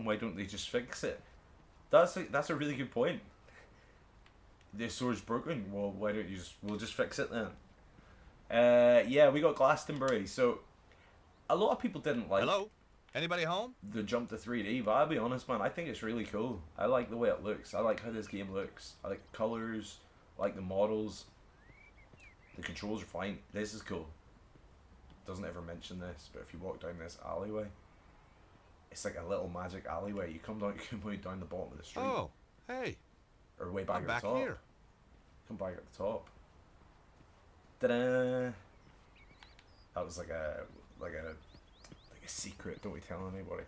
problem, why don't they just fix it? That's a really good point. The sword's broken. Well, why don't you we'll just fix it then? Yeah, we got Glastonbury. So a lot of people didn't like. Hello? Anybody home? The jump to 3D, but I'll be honest, man, I think it's really cool. I like the way it looks. I like how this game looks. I like the colors. I like the models. The controls are fine. This is cool. Doesn't ever mention this, but if you walk down this alleyway, it's like a little magic alleyway. You come down the bottom of the street. Oh, hey. Or way back I'm at back the top. here. Come back at the top. Ta-da! That was like a secret. Don't we tell anybody?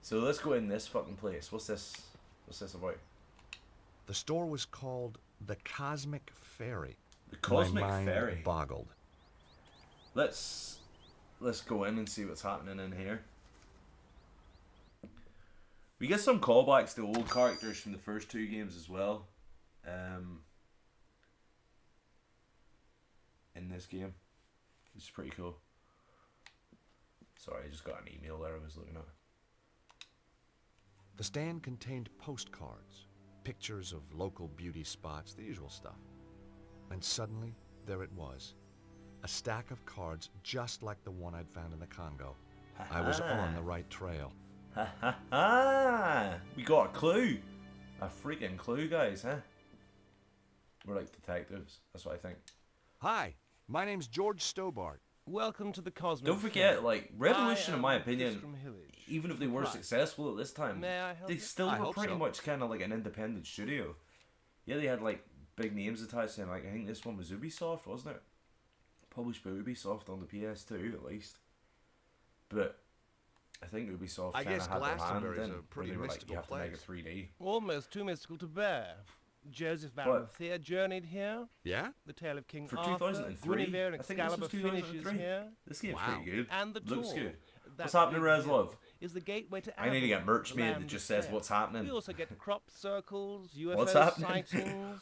So let's go in this fucking place. What's this? What's this about? The store was called the Cosmic Ferry. The Cosmic My mind Ferry. Boggled. Let's go in and see what's happening in here. We get some callbacks to old characters from the first two games as well. In this game, which is pretty cool. Sorry, I just got an email there I was looking at. The stand contained postcards, pictures of local beauty spots, the usual stuff. And suddenly, there it was. A stack of cards just like the one I'd found in the Congo. I was on the right trail. Ha ha ha! We got a clue! A freaking clue, guys, huh? We're like detectives, that's what I think. Hi, my name's George Stobart. Welcome to the Cosmic Don't forget, Ferry. like, Revolution, in my I am opinion, from Hillage. even if they were Right. successful at this time, May I help they you? still I were hope pretty so. much kind of like an independent studio. Yeah, they had like big names attached to them. Like I think this one was Ubisoft, wasn't it? Published by Ubisoft on the PS2 at least. But I think Ubisoft I kind of guess had their hand Glastonbury's in. a where pretty they were like, mystical you have to make it place. 3D. Almost too mystical to bear. Joseph What? Valenthea journeyed here. Yeah? The tale of King For Arthur. 2003? Guinevere and I think this was Excalibur finishes 2003. here. This game's Wow. pretty good. And the Looks tour. good. That What's happening, big Reslov? hill is the gateway to I need to get Avalon, merch the made land that of just says fair. what's happening. We also get crop circles, UFO What's happening? sightings.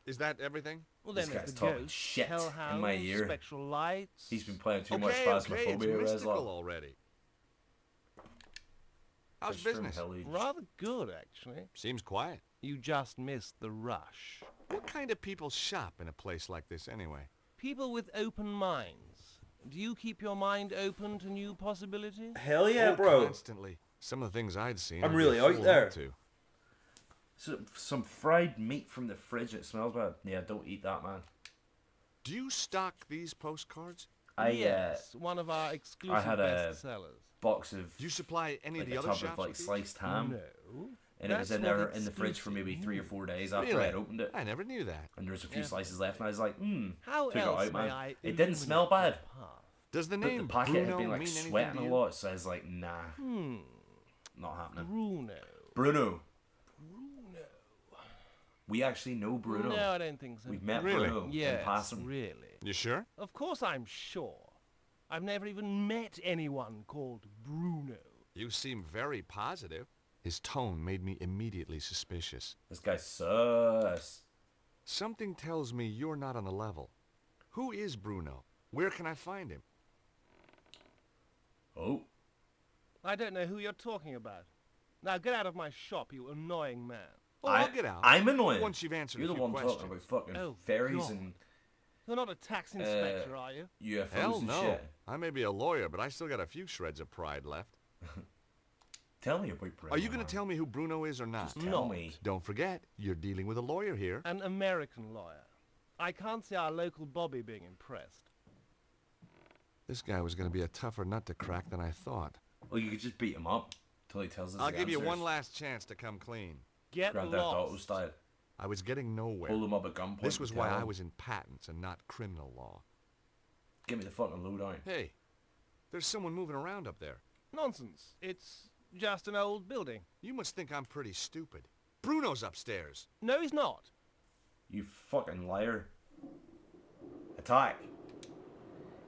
Is that everything? Well, This then there's guy's the talking ghosts, shit in hellhounds, my ear. spectral lights. He's been playing too much Okay, Phasmophobia, it's mystical Reslov. already. How's Fish from business? Hillage. Rather good, actually. Seems quiet. You just missed the rush. What kind of people shop in a place like this anyway? People with open minds. Do you keep your mind open to new possibilities? Hell yeah, Oh, bro. Constantly. Some of the things I'd seen. I'm I'd be really a out fool there. not to. Some fried meat from the fridge. It smells bad. Yeah, don't eat that, man. Do you stock these postcards? Yes, one of our exclusive had a- bestsellers. Box of Do you supply any like of the a other tub shops of like with these? sliced ham, No. and it was that's in not there in the fridge for maybe 3 or 4 days after I Really? had opened it, I never knew that. and there was a few Yeah. slices left, and I was like, How took it else out, may man. I It didn't smell illuminate bad. your path? Does the but name the packet Bruno had been like mean anything sweating to a you? lot, so I was like, nah, not happening. Bruno. Bruno. We actually know Bruno. No, I don't think so. We've met Really? Bruno in Yes, passing. really. You sure? Of course I'm sure. I've never even met anyone called Bruno. You seem very positive. His tone made me immediately suspicious. This guy's sus. Something tells me you're not on the level. Who is Bruno? Where can I find him? Oh, I don't know who you're talking about. Now get out of my shop, you annoying man. Oh, I'll get out. I'm annoying. Once you've answered You're a the few one questions. talking about fucking Oh, fairies God. and You're not a tax inspector, are you? UFOs Hell and no. shit. I may be a lawyer, but I still got a few shreds of pride left. Tell me about Bruno. Are you going man. to tell me who Bruno is or not? Just tell Not. me. Don't forget, you're dealing with a lawyer here. An American lawyer. I can't see our local Bobby being impressed. This guy was going to be a tougher nut to crack than I thought. Well, you could just beat him up till he tells us. I'll the give you answers. one last chance to come clean. Get Grand Theft Auto lost. style. I was getting nowhere. Hold him up at gunpoint. This was and why tell I him, was in patents and not criminal law. Give me the fucking lowdown. Hey, there's someone moving around up there. Nonsense. It's just an old building. You must think I'm pretty stupid. Bruno's upstairs. No, he's not. You fucking liar. Attack.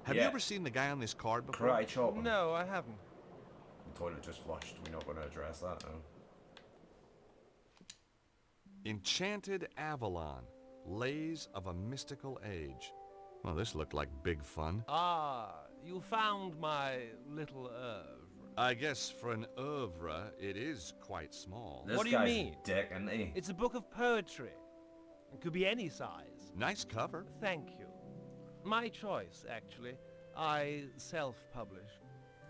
Have Yeah. you ever seen the guy on this card before? Karate chop him. No, I haven't. The toilet just flushed. We're not going to address that now. Enchanted Avalon, Lays of a Mystical Age. Well, this looked like big fun. Ah, You found my little oeuvre. I guess for an oeuvre, it is quite small. This What do you guy's mean? a dick, isn't he? It's a book of poetry. It could be any size. Nice cover. Thank you. My choice, actually. I self-publish.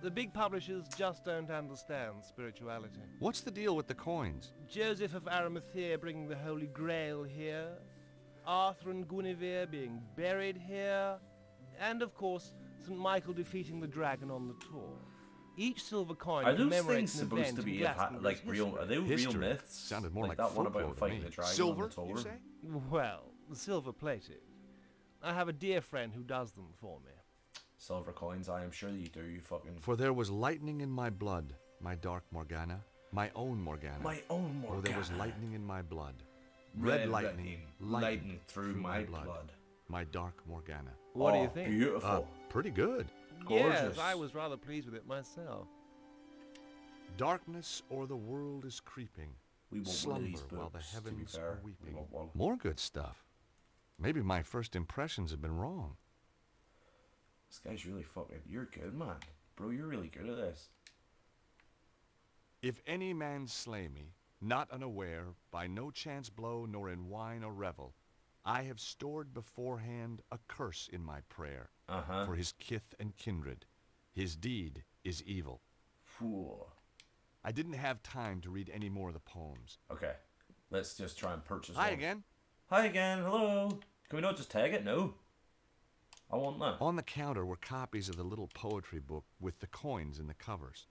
The big publishers just don't understand spirituality. What's the deal with the coins? Joseph of Arimathea bringing the Holy Grail here, Arthur and Guinevere being buried here, and of course, St. Michael defeating the dragon on the tour. Each silver coin Are those commemorates things an supposed event to in be like Glastonbury's real? Are they history. real myths? Sounded more like that one folklore about to fighting me. the dragon Silver, on the tour. you say? Well, silver-plated. I have a dear friend who does them for me. Silver coins, I am sure that you do. You fucking. For there was lightning in my blood, my dark Morgana, my own Morgana. My own Morgana. Oh, there was lightning in my blood. Red lightning, lightning through my blood. My dark Morgana. What do you think? Beautiful. Pretty good. Gorgeous. Yes, I was rather pleased with it myself. Darkness o'er the world is creeping. We won't Slumber release while the books, to be heavens fair. are We weeping. won't want- More good stuff. Maybe my first impressions have been wrong. This guy's really fucking. You're good, man. Bro, you're really good at this. If any man slay me, not unaware, by no chance blow, nor in wine or revel, I have stored beforehand a curse in my prayer for his kith and kindred. His deed is evil. Phew. I didn't have time to read any more of the poems. Okay. Let's just try and purchase Hi one. again. Hi again. Hello. Can we not just tag it? No. I want that. On the counter were copies of the little poetry book with the coins in the covers.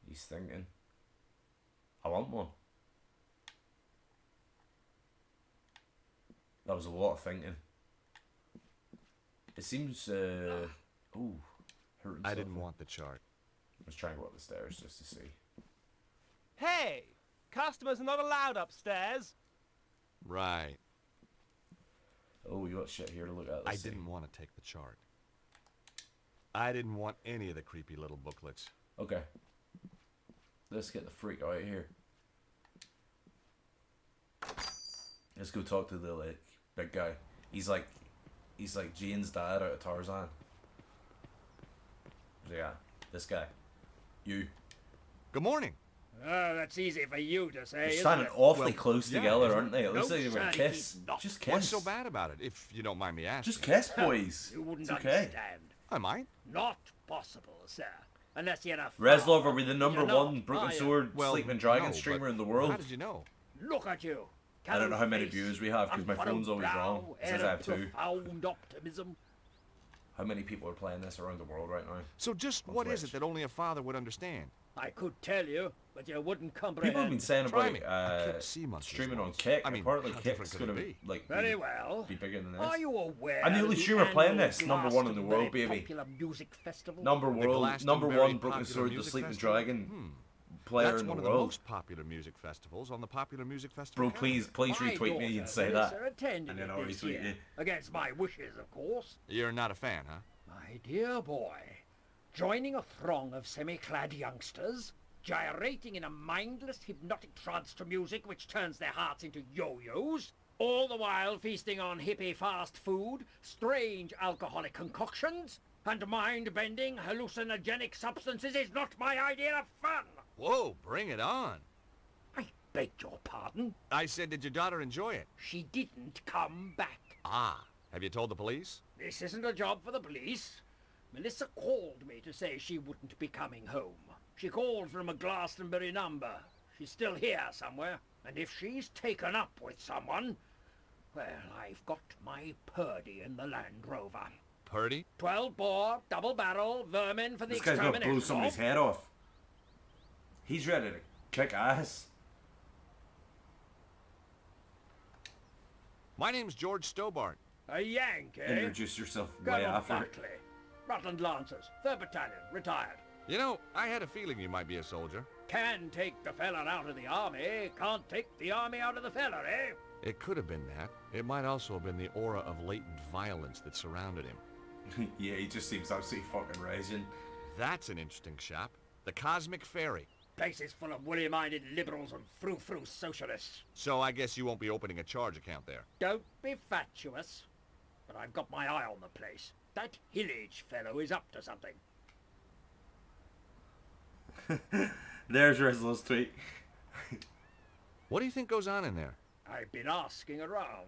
He's thinking. I want one. That was a lot of thinking. It seems, ooh, hurt himself. I didn't want the chart. Let's try and go up the stairs just to see. Hey! Customers are not allowed upstairs! Right. Oh, we got shit here to look at. I Let's see. didn't want to take the chart. I didn't want any of the creepy little booklets. Okay. Let's get the freak out of here. Let's go talk to the like big guy. He's like Jane's dad out of Tarzan. Yeah, this guy. You. Good morning. Oh, that's easy for you to say, They're isn't standing it? awfully Well, close yeah, together, isn't aren't they? It looks No, like they were sir, kiss. he's not. Just kiss. What's so bad about it, if you don't mind me asking? Just kiss, boys. You wouldn't It's okay. understand. I might. Not possible, sir. Unless you're a Reslov, fraud. are we the number You know, one Broken are you? Sword Well, Sleeping Dragon no, streamer but in the world? How did you know? Look at you. I don't know how many Callow viewers face, we have, 'cause my unfurrowed phone's always brow, wrong. It says air I have of 2. profound optimism. How many people are playing this around the world right now? So just On what is Twitch. it that only a father would understand? I could tell you, but you wouldn't comprehend. People have been saying Try about me. I couldn't see much of streaming this on once. Kick. I mean, Apparently how Kick's different could gonna it be? like Very well. be bigger than this. Are you aware? I'm the only of streamer playing annual this, number one in the world, Glastonbury baby. Popular Music Festival? Number The one Glastonbury Broken Popular Sword, the Music Sleeping Festival? Dragon player That's in the one of the world. most popular music festivals on the Popular Music Festival. Bro, please retweet me and say that. Attending And then it I'll this retweet year. you. Against my wishes, of course. You're not a fan, huh? My dear boy, joining a throng of semi-clad youngsters, gyrating in a mindless hypnotic trance to music which turns their hearts into yo-yos, all the while feasting on hippie fast food, strange alcoholic concoctions, and mind-bending hallucinogenic substances is not my idea of fun. Whoa, bring it on. I beg your pardon. I said, did your daughter enjoy it? She didn't come back. Ah, have you told the police? This isn't a job for the police. Melissa called me to say she wouldn't be coming home. She called from a Glastonbury number. She's still here somewhere. And if she's taken up with someone, well, I've got my Purdy in the Land Rover. Purdy? 12-bore, double-barrel, vermin for the This guy's gonna blow extermination somebody's of. head off. He's ready to kick ass. My name's George Stobart. A Yankee. Introduce yourself way Colonel after. Buckley. Rutland Lancers, 3rd Battalion, retired. You know, I had a feeling you might be a soldier. Can take the fella out of the army, can't take the army out of the fella, eh? It could have been that. It might also have been the aura of latent violence that surrounded him. Yeah, he just seems absolutely fucking raging. That's an interesting shop. The Cosmic Ferry. Place is full of woolly-minded liberals and frou-frou socialists. So I guess you won't be opening a charge account there. Don't be fatuous. but I've got my eye on the place. That Hillage fellow is up to something. There's Rizzo's tweet. What do you think goes on in there? I've been asking around.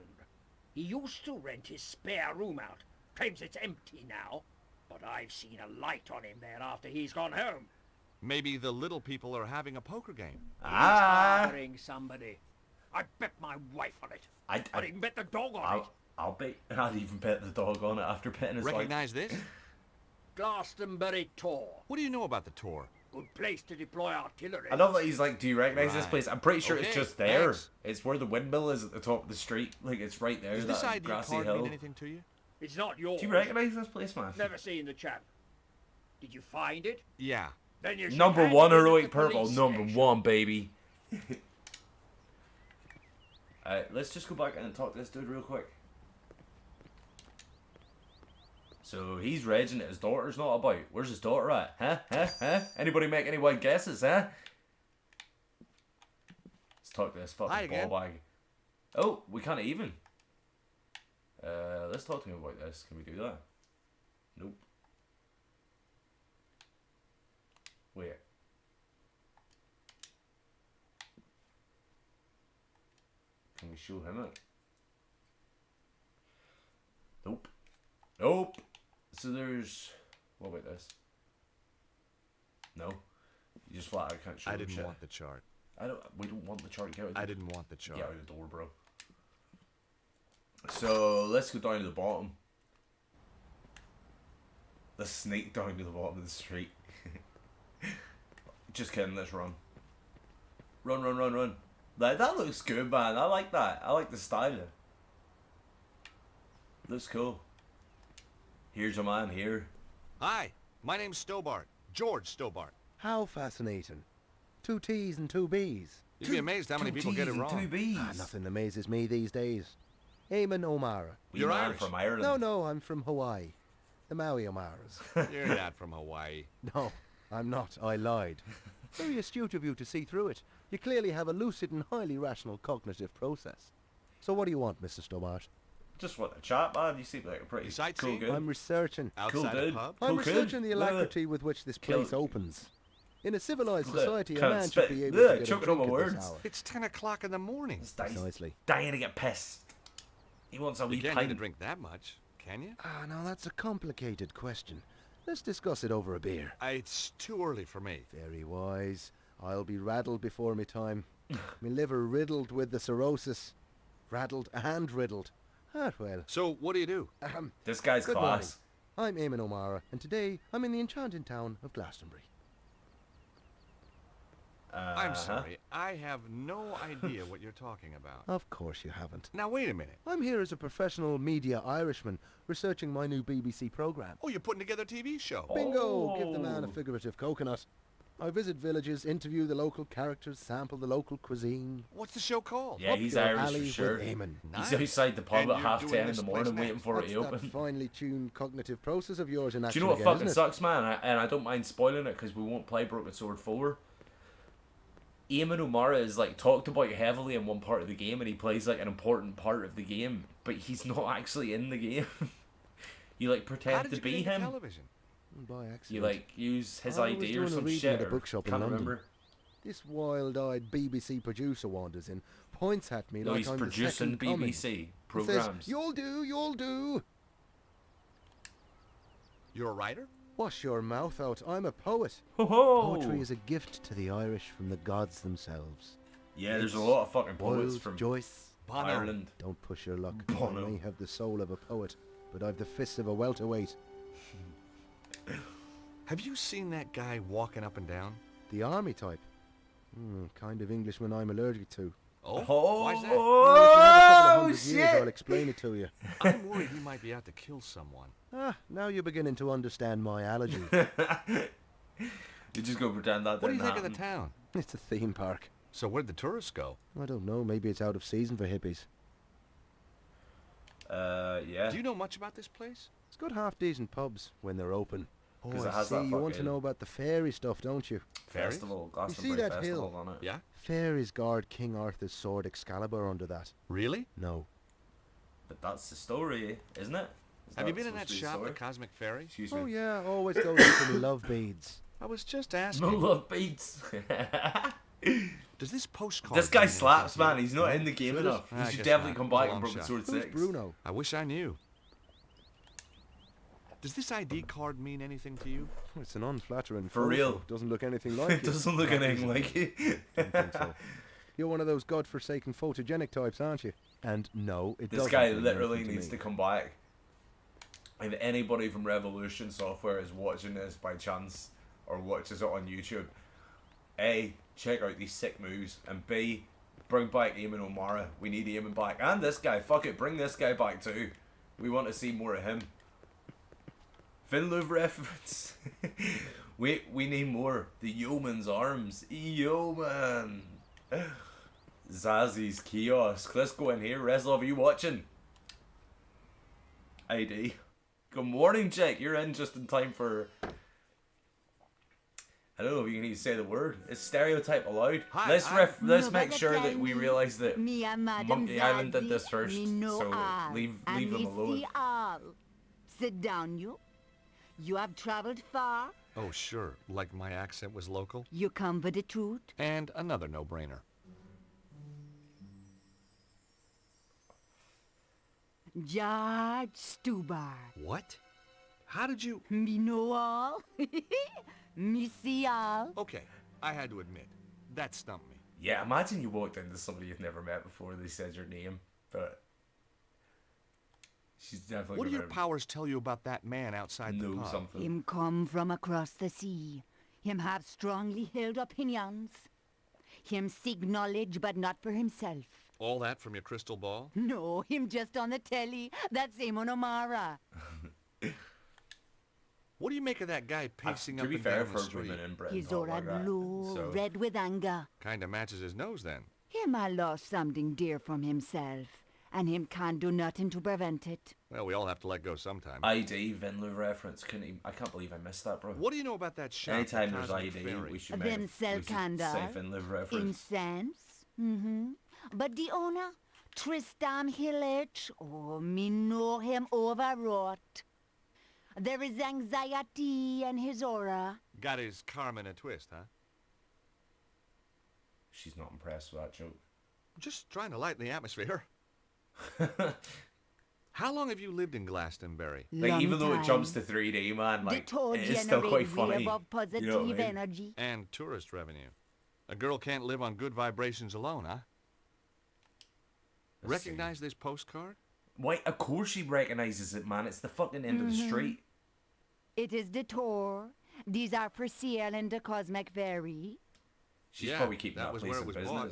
He used to rent his spare room out. Claims it's empty now, but I've seen a light on him there after he's gone home. Maybe the little people are having a poker game. He's Ah, harboring somebody. I bet my wife on it. I'd even bet the dog on it. I'll bet. I'd even bet the dog on it after betting his life. Recognize this? Glastonbury Tor. What do you know about the tour? Good place to deploy artillery. I love that he's like, do you recognize this Right. place? I'm pretty sure it's Okay, just there. thanks. It's where the windmill is at the top of the street. Like, it's right there, Does this that ID grassy card hill. mean anything to you? It's not yours. Do you recognize this place, man? Never seen the chap. Did you find it? Yeah. Then you should Number hand one it in at heroic the purple. police Number station. one, baby. Alright, let's just go back and talk to this dude real quick. So he's raging that his daughter's not about. Where's his daughter at? Huh? Anybody make any wild guesses, huh? Let's talk to this Hi fucking again. ball bag. Oh, we can't even. Let's talk to him about this. Can we do that? Nope. Wait. Can we show him it? Nope. Nope. So there's... What about this? No. You just flat out can't show I him didn't shit. want the chart. We don't want the chart. Get out of the, I didn't want the chart. Get out of the door, bro. So let's go down to the bottom. Let's sneak down to the bottom of the street. Just kidding, let's run. Run. That looks good, man. I like that. I like the style. Looks cool. Here's a man here. Hi, my name's Stobart. George Stobart. How fascinating. 2 T's and 2 B's. You'd be amazed how many people get it wrong. Two B's. Nothing amazes me these days. Eamon O'Mara. We You're man Irish. from Ireland. No, I'm from Hawaii. The Maui O'Maras. You're not from Hawaii. No, I'm not. I lied. Very astute of you to see through it. You clearly have a lucid and highly rational cognitive process. So what do you want, Mr. Stobart? Just want to chat, man. You seem like a pretty You cool sightseeing? dude. I'm researching. Outside dude. a pub? I'm Cool researching kid. the alacrity with which this Kill- place opens. In a civilized Look, society, a can't man spit. should be able Look, to get a choking drink on my at this words. hour. It's 10 o'clock in the morning. This guy's Precisely. dying to get pissed. He wants a You wee can't pint. even drink that much, can you? Ah, now that's a complicated question. Let's discuss it over a beer. It's too early for me. Very wise. I'll be raddled before me time. Me liver riddled with the cirrhosis. Raddled and riddled. Ah, well. So, what do you do? This guy's Good class. I'm Eamon O'Mara, and today I'm in the enchanting town of Glastonbury. I'm sorry, I have no idea what you're talking about. Of course you haven't. Now, wait a minute. I'm here as a professional media Irishman, researching my new BBC programme. Oh, you're putting together a TV show. Bingo! Give the man a Oh. figurative coconut. I visit villages, interview the local characters, sample the local cuisine. What's the show called? Yeah, Up he's your Irish alley for sure. with Eamon. He's Nice. outside the pub And at you're half doing 10 in this the place morning next. waiting for it That's to that open. finely tuned cognitive process of yours in Do action you know what again, fucking isn't it? sucks, man? And I don't mind spoiling it because we won't play Broken Sword 4. Eamon O'Mara is like talked about heavily in one part of the game, and he plays like an important part of the game, but he's not actually in the game. You like How pretend did to you be get into him. television? By accident. You like use his I was idea or doing a some reading shit. at a Or bookshop in can't London. remember. This wild-eyed BBC producer wanders in, points at me No, like he's I'm the producing second coming, BBC and programs. says, "You'll do, you'll do." You're a writer? Wash your mouth out. I'm a poet. Ho ho! Poetry is a gift to the Irish from the gods themselves. Yeah, there's a Yeats, lot of fucking poets Wilde, from Joyce. Bono. Ireland. Don't push your luck. Bono. I may have the soul of a poet, but I've the fists of a welterweight. Have you seen that guy walking up and down? The army type. Kind of Englishman I'm allergic to. Oh, Oh, why's that? Well, if you have a couple of hundred years, shit! I'll explain it to you. I'm worried he might be out to kill someone. Ah, now you're beginning to understand my allergy. You just go pretend that What do you didn't think of the happen. town? It's a theme park. So where'd the tourists go? I don't know, maybe it's out of season for hippies. Yeah. Do you know much about this place? It's got half-decent pubs when they're open. Oh, 'Cause it I has see, that you want to fucking- know about the fairy stuff, don't you? Festival, Glastonbury that Festival hill? on it. Yeah? Fairies guard King Arthur's sword Excalibur under that. Really? No. But that's the story, isn't it? Have you been in that shop, the Cosmic Fairy? Excuse me. Oh yeah, always goes for me love beads. I was just No asking. love beats. Does this postcard... This guy mean slaps, anything to man. you? He's not in the game Sure enough. I He should guess definitely not. come back Well, and I'm Broken shot. Sword Who's 6. Bruno? I wish I knew. Does this ID card mean anything to you? It's an unflattering For photo. real. Doesn't look anything like It doesn't look anything like it. Don't think so. You're one of those godforsaken photogenic types, aren't you? And no, it This doesn't. guy mean literally anything needs me. to come back. If anybody from Revolution Software is watching this by chance, or watches it on YouTube, A, check out these sick moves, and B, bring back Eamon O'Mara. We need Eamon back. And this guy, fuck it, bring this guy back too. We want to see more of him. Finlove reference. We need more. The Yeoman's Arms. Yeoman. Zazzy's Kiosk. Let's go in here. Reslov, are you watching? ID. Good morning, Jake. You're in just in time for... I don't know if you can even say the word. It's stereotype allowed. Hi, Let's make sure that we realise that Monkey Island did this first. So leave them alone. All. Sit down, you. You have traveled far. Oh, sure. Like my accent was local. You come for the truth. And another no-brainer. George Stubar. What? How did you... Me know all. Me see all. Okay, I had to admit, that stumped me. Yeah, imagine you walked into somebody you've never met before. They said your name, but she's definitely. What do your gonna powers tell you about that man outside the know pub? something. Him come from across the sea. Him have strongly held opinions. Him seek knowledge, but not for himself. All that from your crystal ball? No, him just on the telly. That's Eamon O'Mara. What do you make of that guy pacing To up be and fair, down the for street? women in Britain, His not aura like that, glow, so- red with anger. Kinda matches his nose then. Him a lost something dear from himself, and him can't do nothing to prevent it. Well, we all have to let go sometime. ID Vinlove reference. I can't believe I missed that, bro. What do you know about that shop? Anytime the there's Cosmic ID, Fairy? we should Them make sell we should candle, say Vinlove reference. Incense, But the owner, Tristan Hillage, oh, me know him overwrought. There is anxiety in his aura. Got his Carmen a twist, huh? She's not impressed with that joke. Just trying to lighten the atmosphere. How long have you lived in Glastonbury? Like, Long even though it time. jumps to 3D, man, The like, toad it is still quite generate funny. wave of positive You know what I mean? energy. And tourist revenue. A girl can't live on good vibrations alone, huh? Let's see. Recognize this postcard? Why, of course she recognises it, man. It's the fucking end of the street. It is the tour. These are for sale in the Cosmic Fairy. She's Yeah, probably keeping that that was place where in it was business. bought.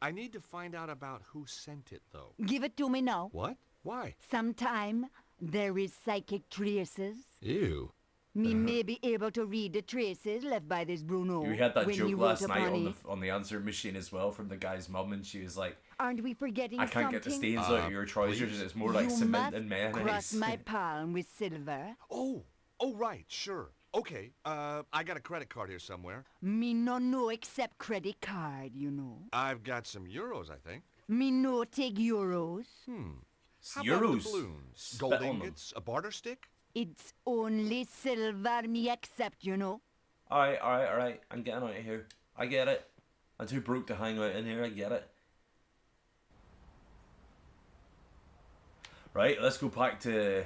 I need to find out about who sent it, though. Give it to me now. What? Why? Sometime there is psychic traces. Ew. Me may be able to read the traces left by this Bruno. We had that when he joke wrote last night upon on it. the answer machine as well from the guy's mum, and she was like, Aren't we forgetting I can't get the something? stains out of your trousers. please? It's more like You cement must and mayonnaise. cross my palm with silver. Oh, right, sure. Okay, I got a credit card here somewhere. Me no know except credit card, you know. I've got some euros, I think. Me no take euros. How about the Euros. balloons? Spit Gold on them. ingots? A barter stick? It's only silver me accept, you know. Alright. I'm getting out of here. I get it. I'm too broke to hang out in here. I get it. Right, let's go back to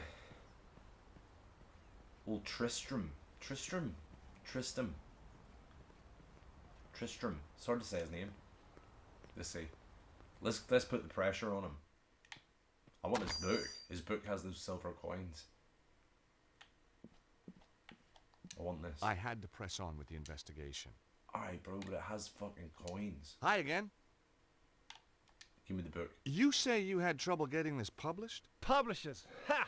old Tristram. Tristram. It's hard to say his name. Let's see. Let's put the pressure on him. I want his book. His book has those silver coins. I want this. I had to press on with the investigation. Alright, bro, but it has fucking coins. Hi again. Give me the book. You say you had trouble getting this published? Publishers. Ha!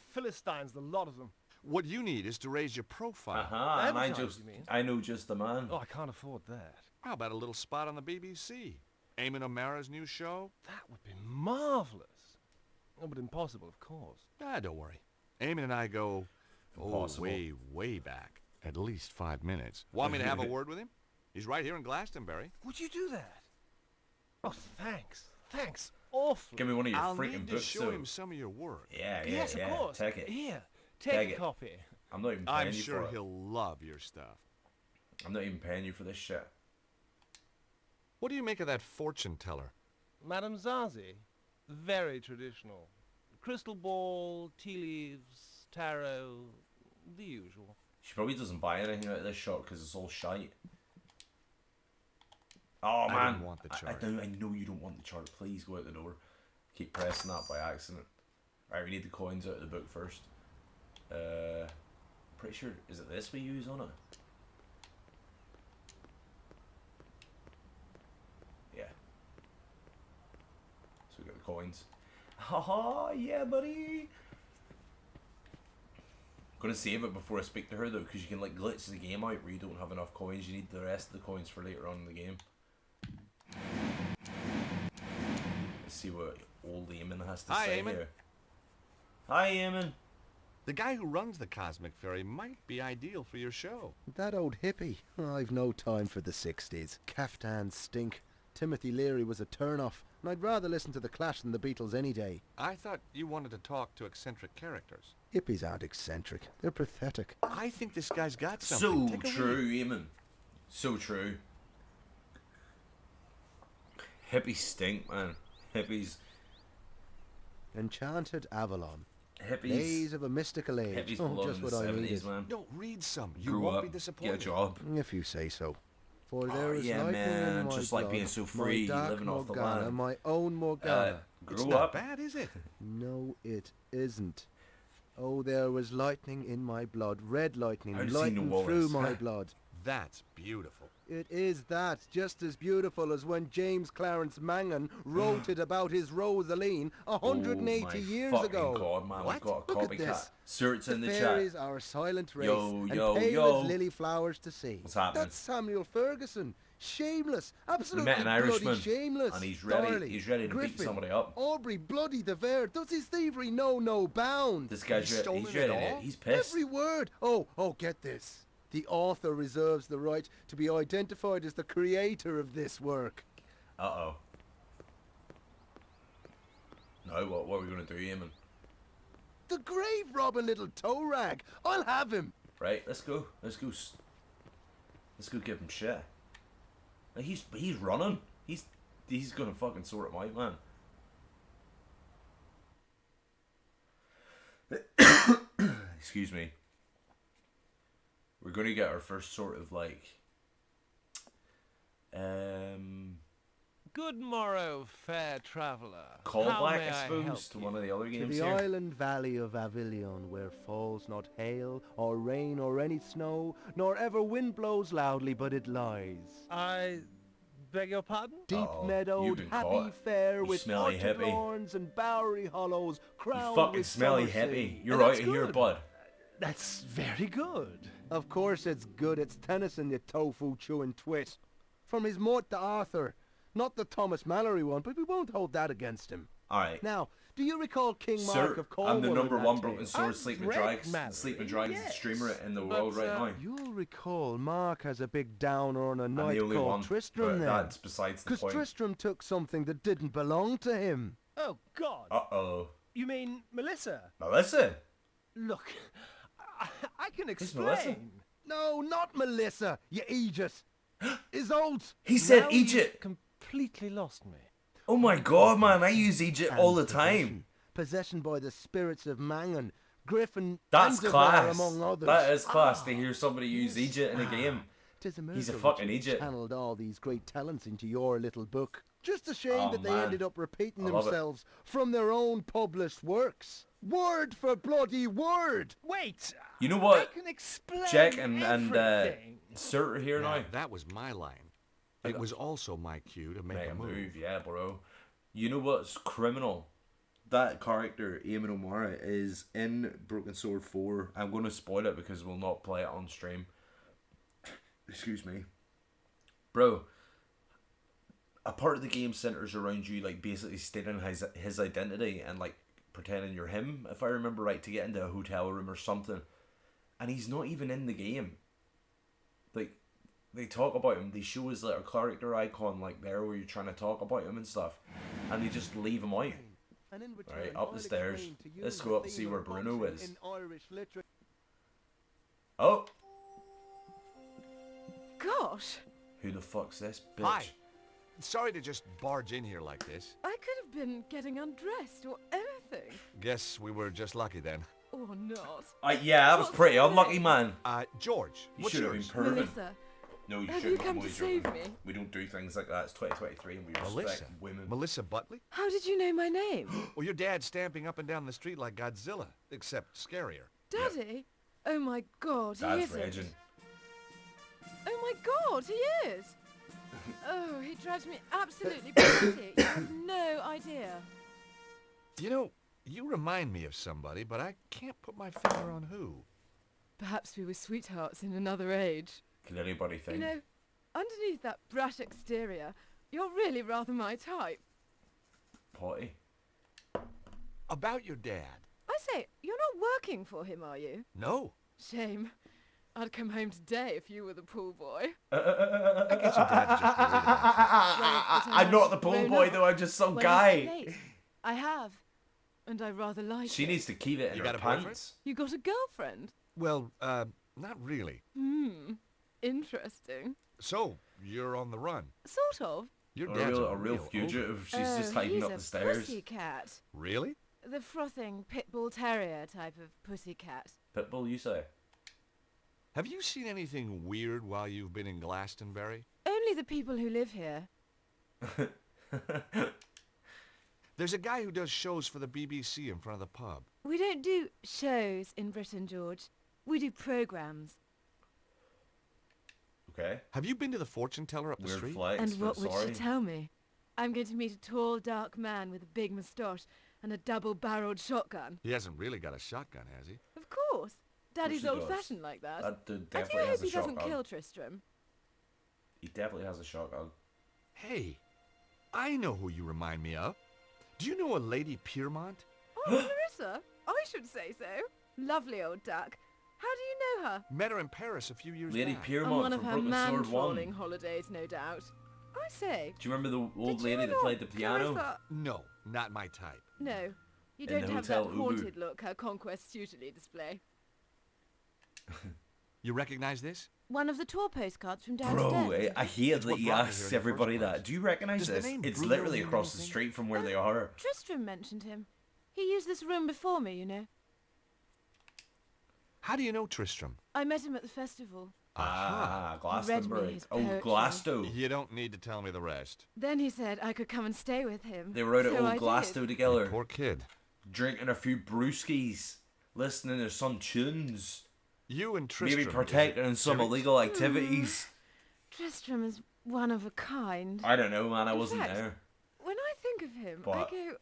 Philistines, the lot of them. What you need is to raise your profile. Aha, and Advertise, you mean? I know just the man. Oh, I can't afford that. How about a little spot on the BBC? Eamon O'Mara's new show? That would be marvelous. Oh, but impossible, of course. Ah, don't worry. Eamon and I go, Impossible. way back. At least 5 minutes. Want me to have a word with him? He's right here in Glastonbury. Would you do that? Oh, thanks. Thanks awfully. Give me one of your I'll freaking need to books, show though. him some of your work. Yeah, yeah, Yes, yeah. of course. Take it. Here, Take take it. a copy. I'm not even paying I'm you sure for it. he'll love your stuff. I'm not even paying you for this shit. What do you make of that fortune teller? Madame Zazie, very traditional. Crystal ball, tea leaves, tarot, the usual. She probably doesn't buy anything out of this shop because it's all shite. Oh I man, didn't want the I chart. know you don't want the chart. Please go out the door. Keep pressing that by accident. Right, we need the coins out of the book first. Pretty sure, is it this we use on it? Yeah. So we got the coins. Haha, yeah, buddy. I'm gonna save it before I speak to her though, because you can like glitch the game out where you don't have enough coins. You need the rest of the coins for later on in the game. Let's see what old Eamon has to Hi, say Eamon. here. Hi, Eamon. The guy who runs the Cosmic Ferry might be ideal for your show. That old hippie. I've no time for the 60s. Caftans stink. Timothy Leary was a turn-off, and I'd rather listen to The Clash than the Beatles any day. I thought you wanted to talk to eccentric characters. Hippies aren't eccentric. They're pathetic. I think this guy's got something. So Take a true, read. Eamon. So true. Hippies stink, man. Hippies. Enchanted Avalon. Hippies. Days of a mystical age. Hippies Oh, belong just in what the I 70s, needed. man. No, read some. You Grew won't up, be get a disappointed. job. If you say so. For Oh, there is yeah, lightning man, in my just like blood, being so my free, dark living off the Morgana, land. my own Morgana. It's Grew not up. bad, is it? No, it isn't. Oh, there was lightning in my blood, red lightning, I've seen the lightning Wallace. through my blood. That's beautiful. It is that, just as beautiful as when James Clarence Mangan wrote it about his Rosaline 180 oh, my years fucking ago. God, man, What? we've got a Look at copycat. this. Search in the chat. fairies are a silent race, Yo, and yo, pale yo. as lily flowers to see. What's happening? That's Samuel Ferguson. Shameless, We absolutely met an Irishman, bloody shameless. and he's ready. Darley, He's ready to beat Griffin, somebody up. Aubrey, bloody the Vare. Does his thievery know no bound? This guy's He's ready. stolen He's it ready. all? He's pissed. Every word. Oh, get this. The author reserves the right to be identified as the creator of this work. Uh-oh. No, what are we going to do, Eamon? The grave robbing little toe rag. I'll have him. Right, let's go. Let's go give him shit. Like, he's running. He's gonna fucking sort him out, man. Excuse me. We're gonna get our first sort of like Good morrow, fair traveller. How callback, may I help suppose, to you? one of the other To games the here. island valley of Avilion, where falls not hail, or rain, or any snow, nor ever wind blows loudly, but it lies. I beg your pardon? Deep Uh-oh, you've meadowed, been happy caught. fair, You with smelly orchard hippie. lawns and bowery hollows, You crowned fucking with smelly summer hippie. sea. You're And out that's of here, good. bud. That's very good. Of course it's good. It's Tennyson, you tofu-chewing twit. From his Mort to Arthur. Not the Thomas Mallory one, but we won't hold that against him. Alright. Now, do you recall King Sir, Mark of Cornwall I'm the in number that one tale? broken sword I've sleeping read dragons Mallory, yes, streamer in the but, world right now. You'll recall Mark has a big downer on a I'm knight the only called one, Tristram but then. that's besides the Because point. Tristram took something that didn't belong to him. Oh, God. Uh-oh. You mean Melissa? Melissa? Look, I can It's Melissa. explain. No, not Melissa, you Aegis. Isolde. He said Now you've Egypt. completely lost me. Oh my god, man, I use Egypt And all the time. Possession by the spirits of Mangan, Griffin, That's and Devar, class. among others. That is class to hear somebody use Egypt in a game. 'Tis a He's a miracle fucking that you Egypt. channeled all these great talents into your little book. Just a shame Oh, that they man. ended up repeating I love it. themselves from their own published works. Word for bloody word! Wait! You know I what? can explain Check and everything. Sir here now. That was my line. It was also my cue to make Make a move. yeah, bro. You know what's criminal? That character, Eamon O'Mara, is in Broken Sword 4. I'm going to spoil it because we'll not play it on stream. Excuse me. Bro, a part of the game centers around you, like, basically stating his identity and, like, pretending you're him, if I remember right, to get into a hotel room or something. And he's not even in the game. Like, they talk about him. They show his little character icon like there where you're trying to talk about him and stuff, and they just leave him out. And in return, Right, up the I'll stairs. explain to you Let's the go up and theme see of where Bruno boxing is. in Irish literature. Oh, Gosh, who the fuck's this bitch? Hi. Sorry to just barge in here like this. I could have been getting undressed or anything. Guess we were just lucky then. Or not. Yeah, that was What's pretty her unlucky, name? man. George, You what's should have been yours? perving. Melissa, No, you have shouldn't. you come I'm to only save joking. me? We don't do things like that. It's 2023 and we respect Melissa? women. Melissa Butley? how did you know my name? Well, your dad's stamping up and down the street like Godzilla, except scarier. Daddy? Oh my God, he Dad's isn't. raging. Oh my God, he is. Oh, he drives me absolutely batty. You have no idea. You know, you remind me of somebody, but I can't put my finger on who. Perhaps we were sweethearts in another age. Can anybody think? You know, underneath that brash exterior, you're really rather my type. Potty. About your dad. I say, you're not working for him, are you? No. Shame. I'd come home today if you were the pool boy. I guess your dad's just worried about I'm not the pool grown boy up. though. I'm just some Well, guy. it's late. I have. And I rather like She it. needs to keep it in You her got a boyfriend? pants. You got a girlfriend? you. Well, not really. Interesting. So, you're on the run. Sort of. Your A dad's real fugitive. She's just Oh, hiding he's up a the stairs. pussycat. Really? The frothing pit bull terrier type of pussycat. Pitbull, you say? Have you seen anything weird while you've been in Glastonbury? Only the people who live here. There's a guy who does shows for the BBC in front of the pub. We don't do shows in Britain, George. We do programs. Okay. Have you been to the fortune teller up the Weird street? flex. And but what would sorry. she tell me? I'm going to meet a tall, dark man with a big moustache and a double-barreled shotgun. He hasn't really got a shotgun, has he? Of course. Daddy's he does. old-fashioned like that. That dude I do definitely hope has a he doesn't shotgun. kill Tristram. He definitely has a shotgun. Hey, I know who you remind me of. Do you know a Lady Piermont? Oh, Clarissa, I should say so. Lovely old duck. How do you know her? Met her in Paris a few years Lady back. On Piermont one of from her Brooklyn Sword 1. man-trawling holidays, no doubt. I say, Do you remember the old did you lady that not, played the piano? Clarissa? No, not my type. No, you In don't the have that Hotel Ubu. haunted look her conquests usually display. You recognize this? One of the tour postcards from downstairs. Bro, I hate It's that what he brought me here asks in the everybody first that. place. Do you recognize Does the this? name It's Bruno literally mean across the anything? street from where they are. Tristram mentioned him. He used this room before me, you know. How do you know Tristram? I met him at the festival. Ah, He read me Glastonbury. his Oh, poetry. Glasto. You don't need to tell me the rest. Then he said I could come and stay with him. They were out at so old I Glasto did. together, Poor kid. drinking a few brewskis, listening to some tunes, You and Tristram. maybe partaking in some Very- illegal activities. Tristram is one of a kind. I don't know, man. I In wasn't fact, there. When I think of him, But- I go,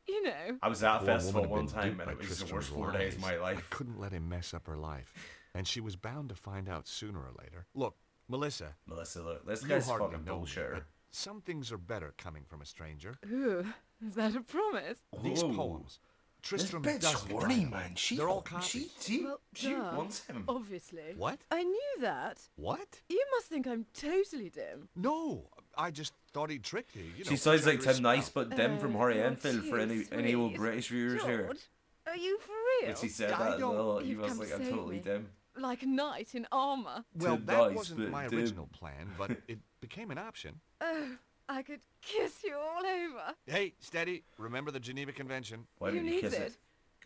you know. I was at a Poor festival woman one had been time duped and by it was the Tristram's worst 4 days of my lies. life. I couldn't let him mess up her life. And she was bound to find out sooner or later. Look, Melissa, Melissa, look, this you guy's hardly fucking know me, bullshitter. but some things are better coming from a stranger. Ooh, is that a promise? These Whoa. poems. This Tristram bitch doesn't horny, write them. man. They're all copies. She Well, duh. wants him. Obviously. What? I knew that. What? You must think I'm totally dim. No, I just thought he tricked you. You know, She sounds like under his Tim Nice, spell. but dim from Oh, Harry you're Enfield for too any old sweet. British viewers here. George, are you for real? When she said I that as don't- well, he You've was come like, to I'm save totally me. dim. Like a knight in armour. Well, Tim that Nice, wasn't but my dim. original plan, but it became an option. Oh, I could kiss you all over. Hey, steady. Remember the Geneva Convention? Why Who did you needs kiss it? it?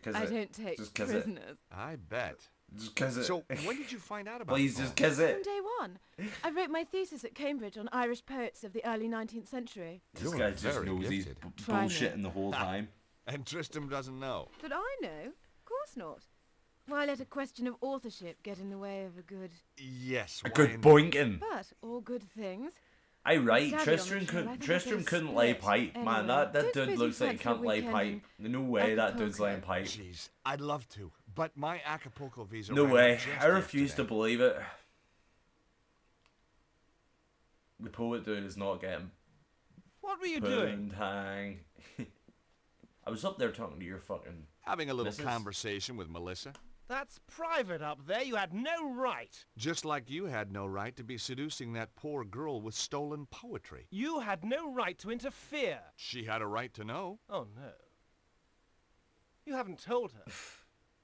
Kiss I it. don't take Just kiss it. prisoners. I bet. Just kiss it. So, when did you find out about Please the just poem? kiss From it. day one. I wrote my thesis at Cambridge on Irish poets of the early 19th century. This You're guy just very knows he's gifted. Try me. bullshitting the whole time. And Tristram doesn't know. But I know. Of course not. Why let a question of authorship get in the way of a good... Yes. A why good in- boinking. But all good things. I right. Daddy on the Tristan trail, I couldn't. think I Tristan better couldn't lay split. pipe, man. Anyway, That those dude busy looks like he flags for the can't lay weekend pipe. No way that dude's Acapulco. laying pipe. Jeez, I'd love to, but my Acapulco visa. No ran way. out just I refuse to yesterday. believe it. The poet dude is not getting What were you doing? hang. I was up there talking to your fucking. Having a little Mrs. conversation with Melissa. That's private up there. You had no right. Just like you had no right to be seducing that poor girl with stolen poetry. You had no right to interfere. She had a right to know. Oh, no. You haven't told her.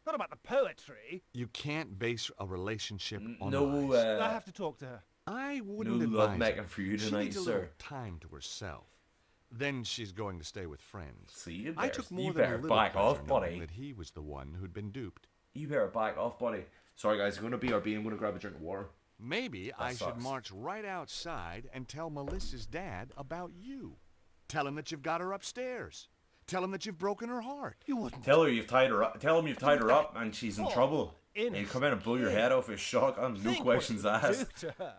Not about the poetry. You can't base a relationship on No, lies. I have to talk to her. I no wouldn't love advise making it. for you She tonight, needs a little sir. time to herself. Then she's going to stay with friends. See, you I better, took more you than a better little back pleasure off, knowing buddy. that he was the one who'd been duped. You better back off, buddy. Sorry, guys. I'm going to BRB. I'm going to grab a drink of water. Maybe I should sucks. march right outside and tell Melissa's dad about you. Tell him that you've got her upstairs. Tell him that you've broken her heart. You wouldn't. Tell her you've tied her up. Tell him you've tied her up and she's in Oh, trouble. innocent And you come in and blow your head off with shotgun. No Think what questions you asked. do to her.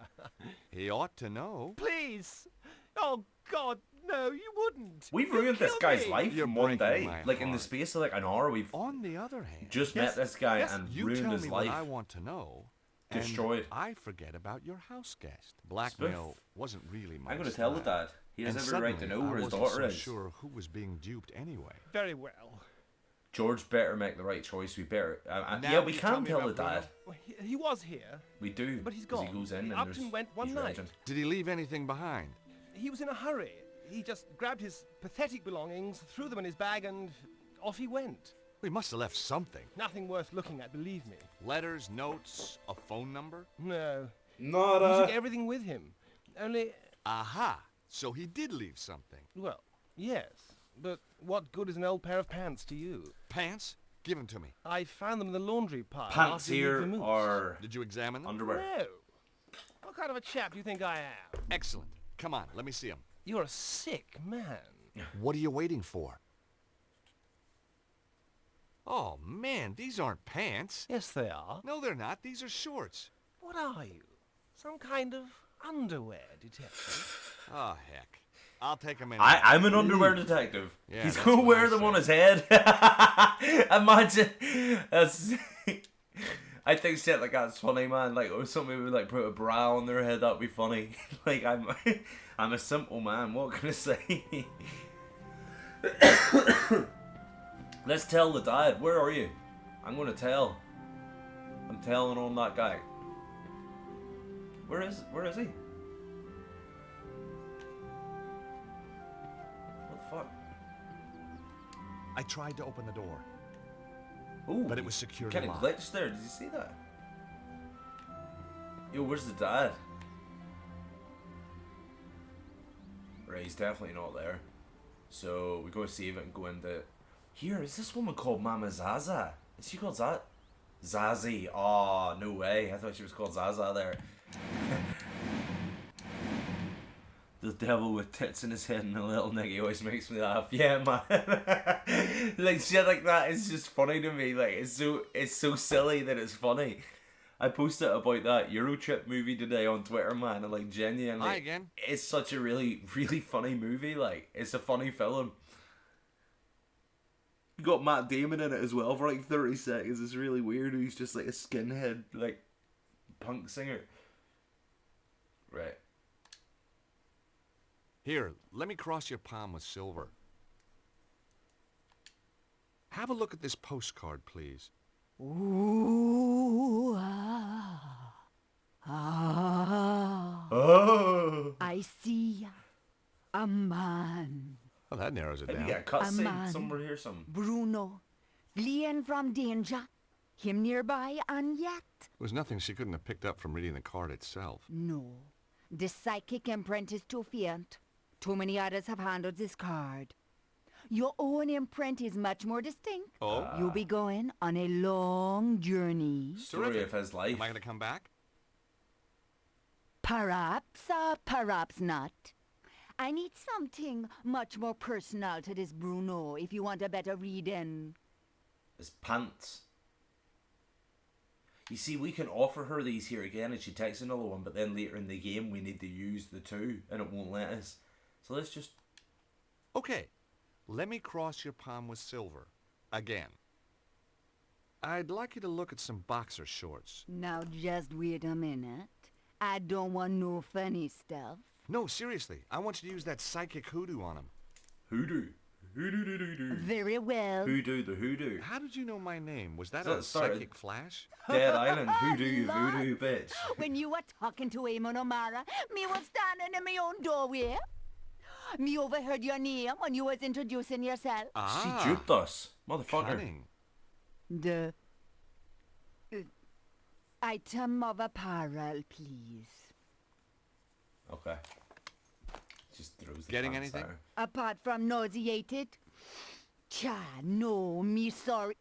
He ought to know. Please. Oh, God, no, you wouldn't. We've You'll ruined this kill guy's me. life You're in one breaking day. my Like in the heart. space of like an hour, we've On the other hand, just Yes, met this guy yes, and you ruined tell his me life. what I want to know. and Destroyed. I forget about your house guest. Blackmail Spoof. wasn't really my I'm going to tell the style. dad. He has And every right to suddenly, know where I his wasn't daughter so is. sure who was being duped anyway. Very well. George better make the right choice. We better. Now Yeah, we you tell can me tell the about Bruno. dad. Well, he was here. We do. But he's 'cause gone. He goes in He and upped there's- and went one he's night. raging. Did he leave anything behind? He was in a hurry. He just grabbed his pathetic belongings, threw them in his bag, and off he went. We must have left something. Nothing worth looking at, believe me. Letters, notes, a phone number? No. Not He took everything with him. Only, Aha! So he did leave something. well, yes. But what good is an old pair of pants to you? Pants? Give them to me. I found them in the laundry pile. pants after you here moved. are Did you examine them? underwear. No. What kind of a chap do you think I am? Excellent. Come on, let me see them. You're a sick man. What are you waiting for? Oh, man, these aren't pants. Yes, they are. No, they're not. These are shorts. What are you? Some kind of underwear detective? Oh, heck. I'll take them anyway. I'm an underwear detective. Yeah, He's that's gonna what wear I them said. on his head. Imagine. That's. I think shit like that's funny, man. Like, or somebody would like put a bra on their head. That'd be funny. Like I'm a simple man. What can I say? Let's tell the dad. Where are you? I'm gonna tell. I'm telling on that guy. Where is he? What the fuck? I tried to open the door. Ooh, But it was securely kind of locked. glitched there. Did you see that? Yo, where's the dad? Right, he's definitely not there. So we go save it and go into. Here, is this woman called Mama Zaza? Is she called Zazie? Oh, no way. I thought she was called Zaza there. The devil with tits in his head and a little nigga always makes me laugh. Yeah, man. Like shit like that is just funny to me. Like it's so silly that it's funny. I posted about that Eurotrip movie today on Twitter, man, and like genuinely, Hi again. it's such a really, really funny movie. Like it's a funny film. You got Matt Damon in it as well for like 30 seconds. It's really weird. He's just like a skinhead, like punk singer. Right. Here, let me cross your palm with silver. Have a look at this postcard, please. Ooh, ah, ah. Oh. I see a man, Well, that narrows it Maybe down. get a cutscene man. somewhere here. Some. Bruno, fleeing from danger. Him nearby and yet. There was nothing she couldn't have picked up from reading the card itself. No, the psychic imprint is too faint. Too many others have handled this card. Your own imprint is much more distinct. Oh? You'll be going on a long journey. Story Terrific. of his life. Am I going to come back? Perhaps or perhaps not. I need something much more personal to this Bruno if you want a better reading. His pants. You see, we can offer her these here again and she takes another one, but then later in the game we need to use the two and it won't let us. So let's just... Okay. Let me cross your palm with silver. Again. I'd like you to look at some boxer shorts. Now just wait a minute. I don't want no funny stuff. No, seriously. I want you to use that psychic hoodoo on them. Hoodoo. Hoodoo-doo-doo-doo. Very well. Hoodoo the hoodoo. How did you know my name? Was that So a it started- psychic flash? Dead Island, hoodoo you Lord. voodoo bitch. When you were talking to Eamon O'Mara, me was standing in my own doorway. Me overheard your name when you was introducing yourself. She duped us, motherfucker. Cunning. The item of apparel, please. Okay. Just throws the Getting pants anything? at her. Apart from nauseated? Cha, no, me sorry.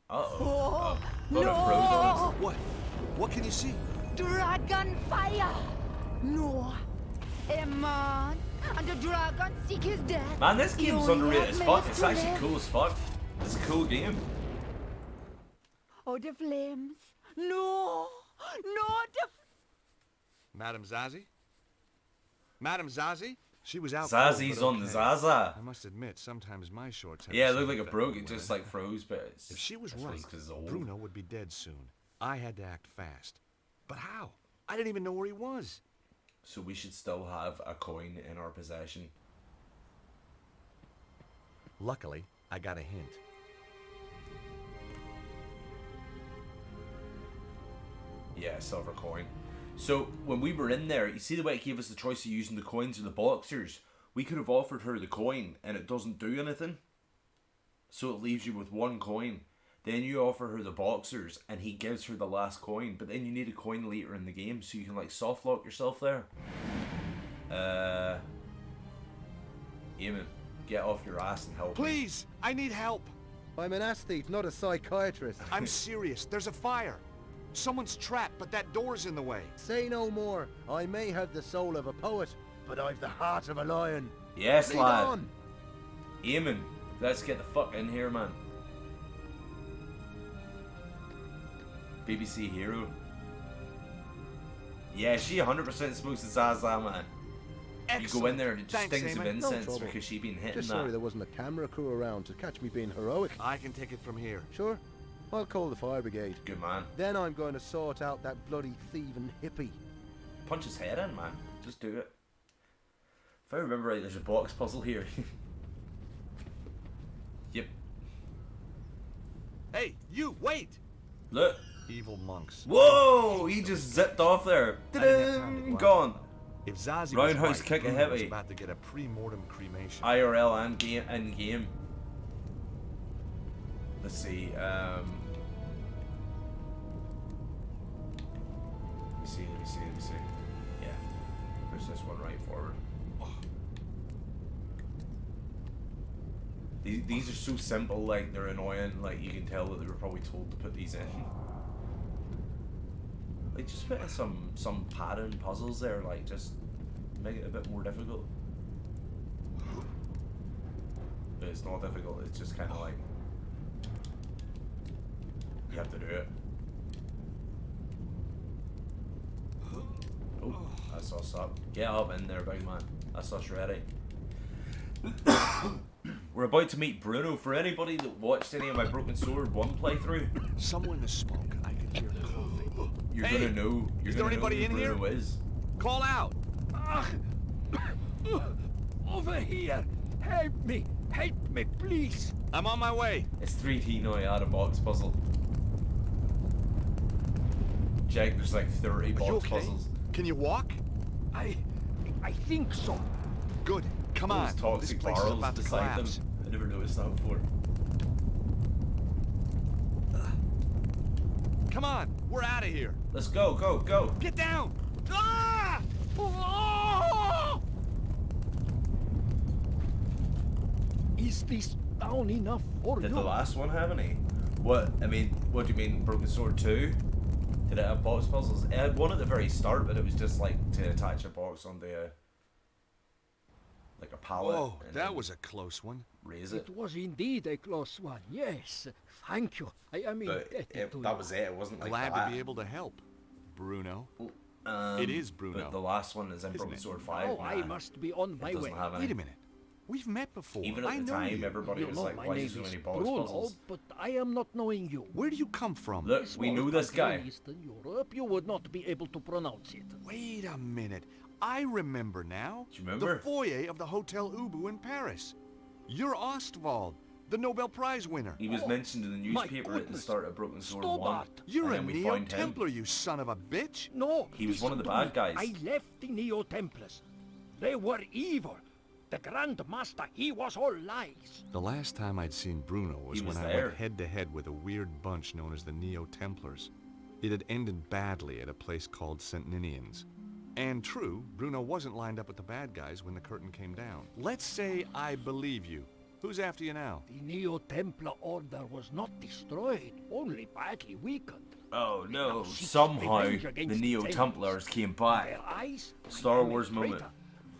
Uh-oh. No! Thought it froze on us. What? What can you see? Dragon fire! No. A man and the dragon seek his death. Man, this He game's only underrated has as fuck. minutes It's to actually live. cool as fuck. It's a cool game. Oh, the flames. No! No, the... Madam Zazie? Madam Zazie? She was out. Zazzy's cold, on but the okay. Zaza. I must admit, sometimes my short temper. Yeah, it seems looked like a it bit broke. It unaware. just like froze, but it's, If she was I suppose right, 'cause it's old. Bruno would be dead soon. I had to act fast. But how? I didn't even know where he was. So we should still have a coin in our possession. Luckily, I got a hint. Yeah, silver coin. So when we were in there, you see the way it gave us the choice of using the coins or the boxers? We could have offered her the coin and it doesn't do anything. So it leaves you with one coin. Then you offer her the boxers and he gives her the last coin. But then you need a coin later in the game so you can like soft lock yourself there. Eamon, get off your ass and help me. Please, I need help. I'm an aesthete, not a psychiatrist. I'm serious. There's a fire. Someone's trapped, but that door's in the way. Say no more. I may have the soul of a poet, but I've the heart of a lion. Yes, Lead lad. on. Eamon, let's get the fuck in here, man. BBC Hero. Yeah, she 100% smokes the Zaza, man. You go in there and it just Thanks, stings of Eamon. No incense trouble. because she been hitting Just sorry that. there wasn't a camera crew around to catch me being heroic. I can take it from here. Sure, I'll call the fire brigade. Good man. Then I'm going to sort out that bloody thieving hippie. Punch his head in, man. Just do it. If I remember right, there's a box puzzle here. Yep. Hey, you, wait! Look. Evil monks. Whoa! He just zipped off there. I didn't have time to Ta-da! go Gone. If Zazie Roundhouse was right, kick a Bruno was heavy. about to get a pre-mortem cremation. IRL and game in game. Let's see. Let me see. Yeah. Push this one right forward. These are so simple, like they're annoying. Like you can tell that they were probably told to put these in. Like just put in some pattern puzzles there. Like just make it a bit more difficult. But it's not difficult. It's just kind of like you have to do it. Oh, that's us up. Get up in there, big man. That's us ready. We're about to meet Bruno. For anybody that watched any of my Broken Sword 1 playthrough, Somewhere in the smoke, I could hear coughing. you're Hey, gonna know. You're is there gonna anybody know who in here? Bruno is. Call out! Over here! Help me, please! I'm on my way. It's 3D now. Add a box puzzle. Jake, there's like 30 Are you box okay? puzzles. Can you walk? I think so. Good. Come Those on. This toxic place is barrels about to beside them. collapse. I never noticed that before. Come on. We're out of here. Let's go, go, go. Get down. Ah! Is this down enough for Did you? the last one have any? What? I mean, what do you mean, Broken Sword 2? Did it have box puzzles? It had one at the very start, but it was just like to attach a box onto a like a pallet. Oh, and that then was a close one. raise it. It was indeed a close one, yes. Thank you. I am But indebted to that you. was it. It wasn't like Glad that. to be able to help. Bruno. Um, It is Bruno. But the last one is in Isn't Broken it? Sword 5. Oh, I nah. must be on my It way. doesn't have any. Wait a minute. We've met before. Even at I the know time, you. everybody You was know like, my why name is there so is many box Bruno, puzzles? but I am not knowing you. Where do you come from? Look, we knew this guy. In Eastern Europe, you would not be able to pronounce it. Wait a minute. I remember now. Do you remember? The foyer of the Hotel Ubu in Paris. You're Ostwald, the Nobel Prize winner. He was mentioned in the my newspaper at the goodness. start of Broken Sword Stop 1. that. You're and a then we found him. Neo-Templar, you son of a bitch. No, He was one of the listen to bad me. guys. I left the Neo-Templars. They were evil. The Grand Master, he was all lies. The last time I'd seen Bruno was He when was I there. went head-to-head with a weird bunch known as the Neo-Templars. It had ended badly at a place called St. Ninian's. And true, Bruno wasn't lined up with the bad guys when the curtain came down. Let's say I believe you. Who's after you now? The Neo-Templar order was not destroyed, only badly weakened. Oh no, Now seeks somehow revenge the against Neo-Templars came back. Their eyes, Star I am a Wars moment. traitor.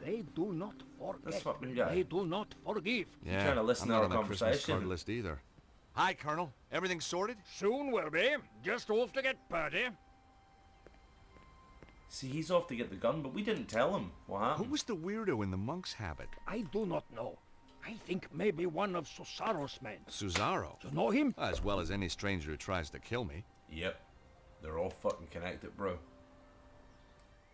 They do not forget. This fucking guy. They do not forgive. Yeah, trying to listen I'm to not our on the Christmas conversation. card list either. Hi, Colonel. Everything sorted? Soon will be. Just off to get Purdy. See, he's off to get the gun, but we didn't tell him what Who happened. was the weirdo in the monk's habit? I do not know. I think maybe one of Susaro's men. Susaro. You know him? As well as any stranger who tries to kill me. Yep. They're all fucking connected, bro.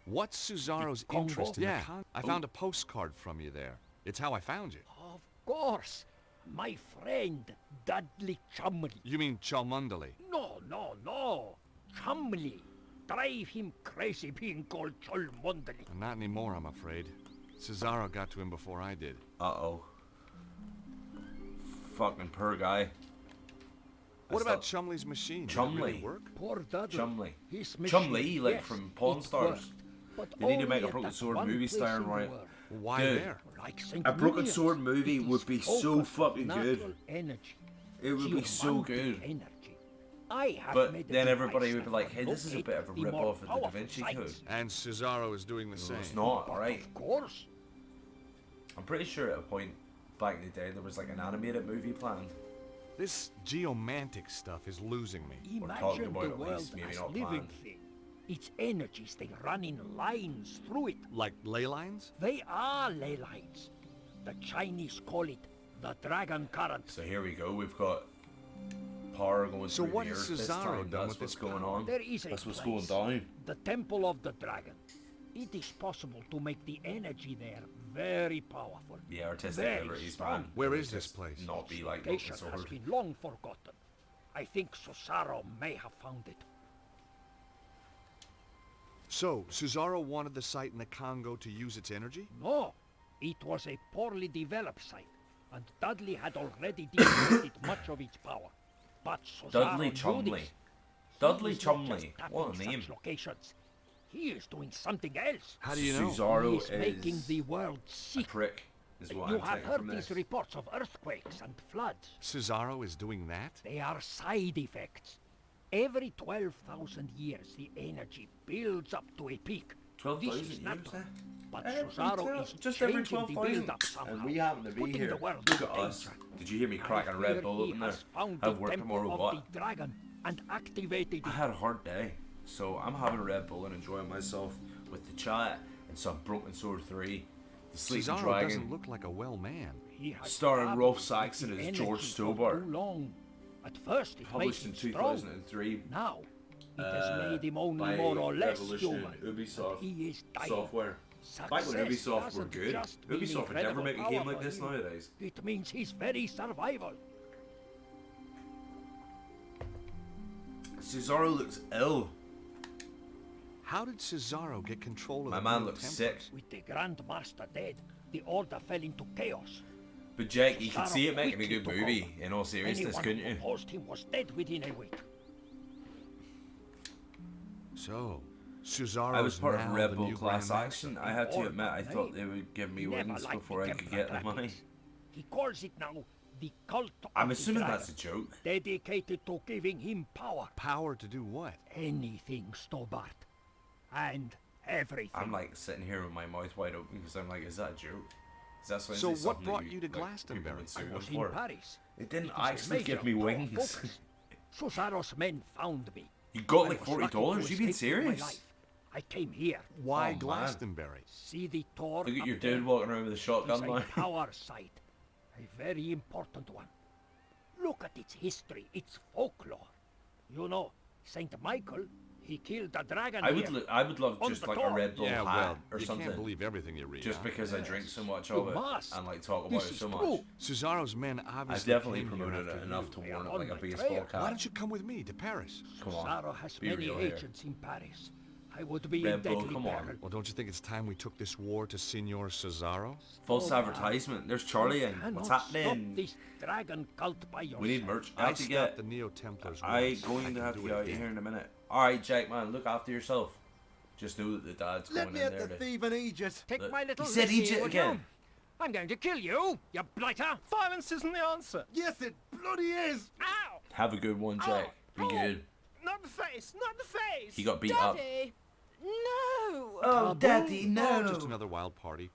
What's Susaro's Congo? interest in Yeah. the con? I found a postcard from you there. It's how I found you. Of course. My friend, Dudley Chumley. You mean Cholmondeley? No. Chumley. Drive him crazy being called Cholmondeley. Not anymore, I'm afraid. Cesaro got to him before I did. Uh-oh. Fucking poor guy. What I about thought- Chumley's machine? Did it Chumley? really work? Poor Dudley. Chumley. His Chumley, machine, like yes, from Pawn it Stars. worked, but They need to only make a at Broken that Sword one movie place starring in the Ryan. world. Why Dude. there? Like St. A Broken Ninians, Sword movie it would is be so focused on fucking good. natural Energy. It would be so Geomantic good. Energy. I have But made a then device everybody would be that like, can hey, this is a locate bit of a the more rip-off of the Da powerful Vinci sites. Code. And Cesaro is doing the No, same. it's not, But alright? Of course. I'm pretty sure at a point back in the day there was like an animated movie planned. This geomantic stuff is losing me. We're talking Imagine about the it at world least, maybe as not living planned. thing. Its energies, they run in lines through it. Like ley lines? They are ley lines. The Chinese call it the dragon current. So here we go, we've got power going So through what the has earth this Cesaro time. done That's with what's this going power? on. There is a That's what's place, going down. the Temple of the Dragon. It is possible to make the energy there very powerful. Yeah, artistic very liberties, strong. man. Where It is would this just place? Not be like Broken Location has Sword. been long forgotten. I think Susaro may have found it. So, Cesaro wanted the site in the Congo to use its energy? No, it was a poorly developed site, and Dudley had already devoted much of its power. But Susaro Dudley knew Chumley. this. Dudley He is not Chumley. just tapping What a such name. locations. He is doing something else. How do you know? Cesaro He is making is the world a sick. prick, is what You I'm have taking heard from these this. reports of earthquakes and floods. Cesaro is doing that? They are side effects. Every 12,000 years, the energy builds up to a peak. 12,000 This is years, natural. eh? But Every Susaro 12 is just every changing the 12,000, build-up somehow, and we happen to be putting here. the world Look in at us. danger. Did you hear me I cracking a Red fear Bull he open there? has found Have the work temple tomorrow, of what? the dragon and activated I it. had a hard day, so I'm having a Red Bull and enjoying myself with the chat and some Broken Sword 3, The Sleeping Cesaro Dragon. doesn't look like a well man. He has Starring traveled Rolf with Saxon the as energy George for Stobart. too long. At first, it Published in made him strong. 2003 Now, it has made him only by more or less Revolution human. Ubisoft He is dying. Software. Back when Success Ubisoft were doesn't good, just mean Ubisoft would never incredible make a game power like for this him. nowadays. It means his very survival. Cesaro looks ill. How did Cesaro get control of My the man Neo looks Templars? sick. With the Grand Master dead, the Order fell into chaos. But Jack, you could Cesaro see it making a quickly good took movie, over. in all seriousness, Anyone couldn't who you? opposed him was dead within a week. So, Cesaro I was part of now Red the Bull new class Grand action. Master. I had to All admit, I thought name. they would give me Never wings liked before the I could Templar get the money. tactics. He calls it now the cult of I'm the assuming dragon, that's a joke. dedicated to giving him power. Power to do what? Anything, Stobart. And everything. I'm like sitting here with my mouth wide open because I'm like, is that a joke? Is that So something what that brought you to like, people Glastonbury? would sue I them was in for? Paris. It didn't It was a actually give me major power wings. focus. Susaro's men found me. You got I like was lucky to $40? You being escape with my serious? life. I came here. Why Oh, man. Glastonbury? See the tour Look at up your there? dude walking around with a It's shotgun a now. power site. A very important one. Look at its history, its folklore. You know, Saint Michael, he killed a dragon I here. would love On just the like a top. Red Bull Yeah, hat well, or you something. can't believe everything you read. Just huh? because I Yes. drink so much You of it must. and like talk This about it is so much. true. Cesaro's men I've obviously definitely came here promoted after it enough you. to We warrant are it like on a my baseball trail. cap. Why don't you come with me to Paris? Come on. Cesaro has Be many real here. agents in Paris. I would be Red in Bull, deadly come on. peril. Well, don't you think it's time we took this war to Signor Cesaro? False Oh, advertisement. There's Charlie in. Cannot What's stop happening? this dragon cult by yourself. We need merch. I I have to stopped get. the Neo-Templars I once. going I to can have to do get it out of again. here in a minute. All right, Jack, man, look after yourself. Just know that the dad's Let going me in at there. the To... thieving Egypt. Take Look, my little he said Lizzie, Egypt would again. you? I'm going to kill you, you blighter! Violence isn't the answer. Yes, it bloody is. Ow! Have a good one, Jack. Be good. Not the face, not the face. He got beat up. Daddy! No! Oh, Daddy, Oh, just another wild party.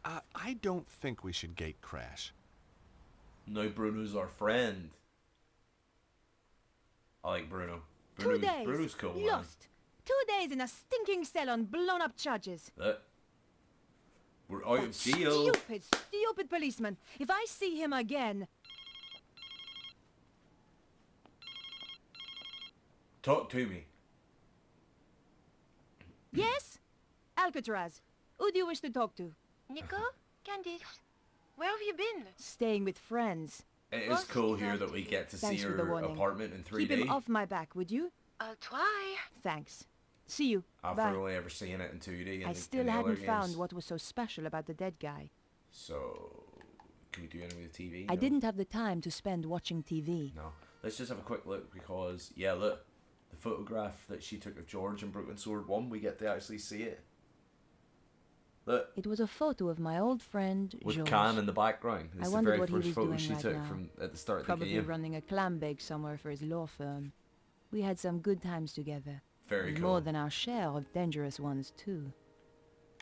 I don't think we should gate crash. No, Bruno's our friend. I like Bruno. 2 days. Bruno's cool, man. Lost. 2 days in a stinking cell on blown-up charges. Look. We're out That of jail. stupid policeman. If I see him again... Talk to me. Yes? Alcatraz. Who do you wish to talk to? Nico? Candice? Where have you been? Staying with friends. It is What's cool he here like that to we you? get to see Thanks for the her warning. apartment in 3D. Keep him off my back, would you? I'll try. Thanks. See you. After Bye. only ever seeing it in 2D. I in still the other hadn't found games. what was so special about the dead guy. So, can we do anything with the TV? I No? didn't have the time to spend watching TV. No. Let's just have a quick look because, yeah, look. The photograph that she took of George in Broken Sword 1, we get to actually see it. Look. It was a photo of my old friend, With George. Khan in the background. It's the wondered very what he first was photo doing she right took now. from at the start of the Probably game. running a clam bake somewhere for his law firm. We had some good times together. Very and cool. more than our share of dangerous ones, too.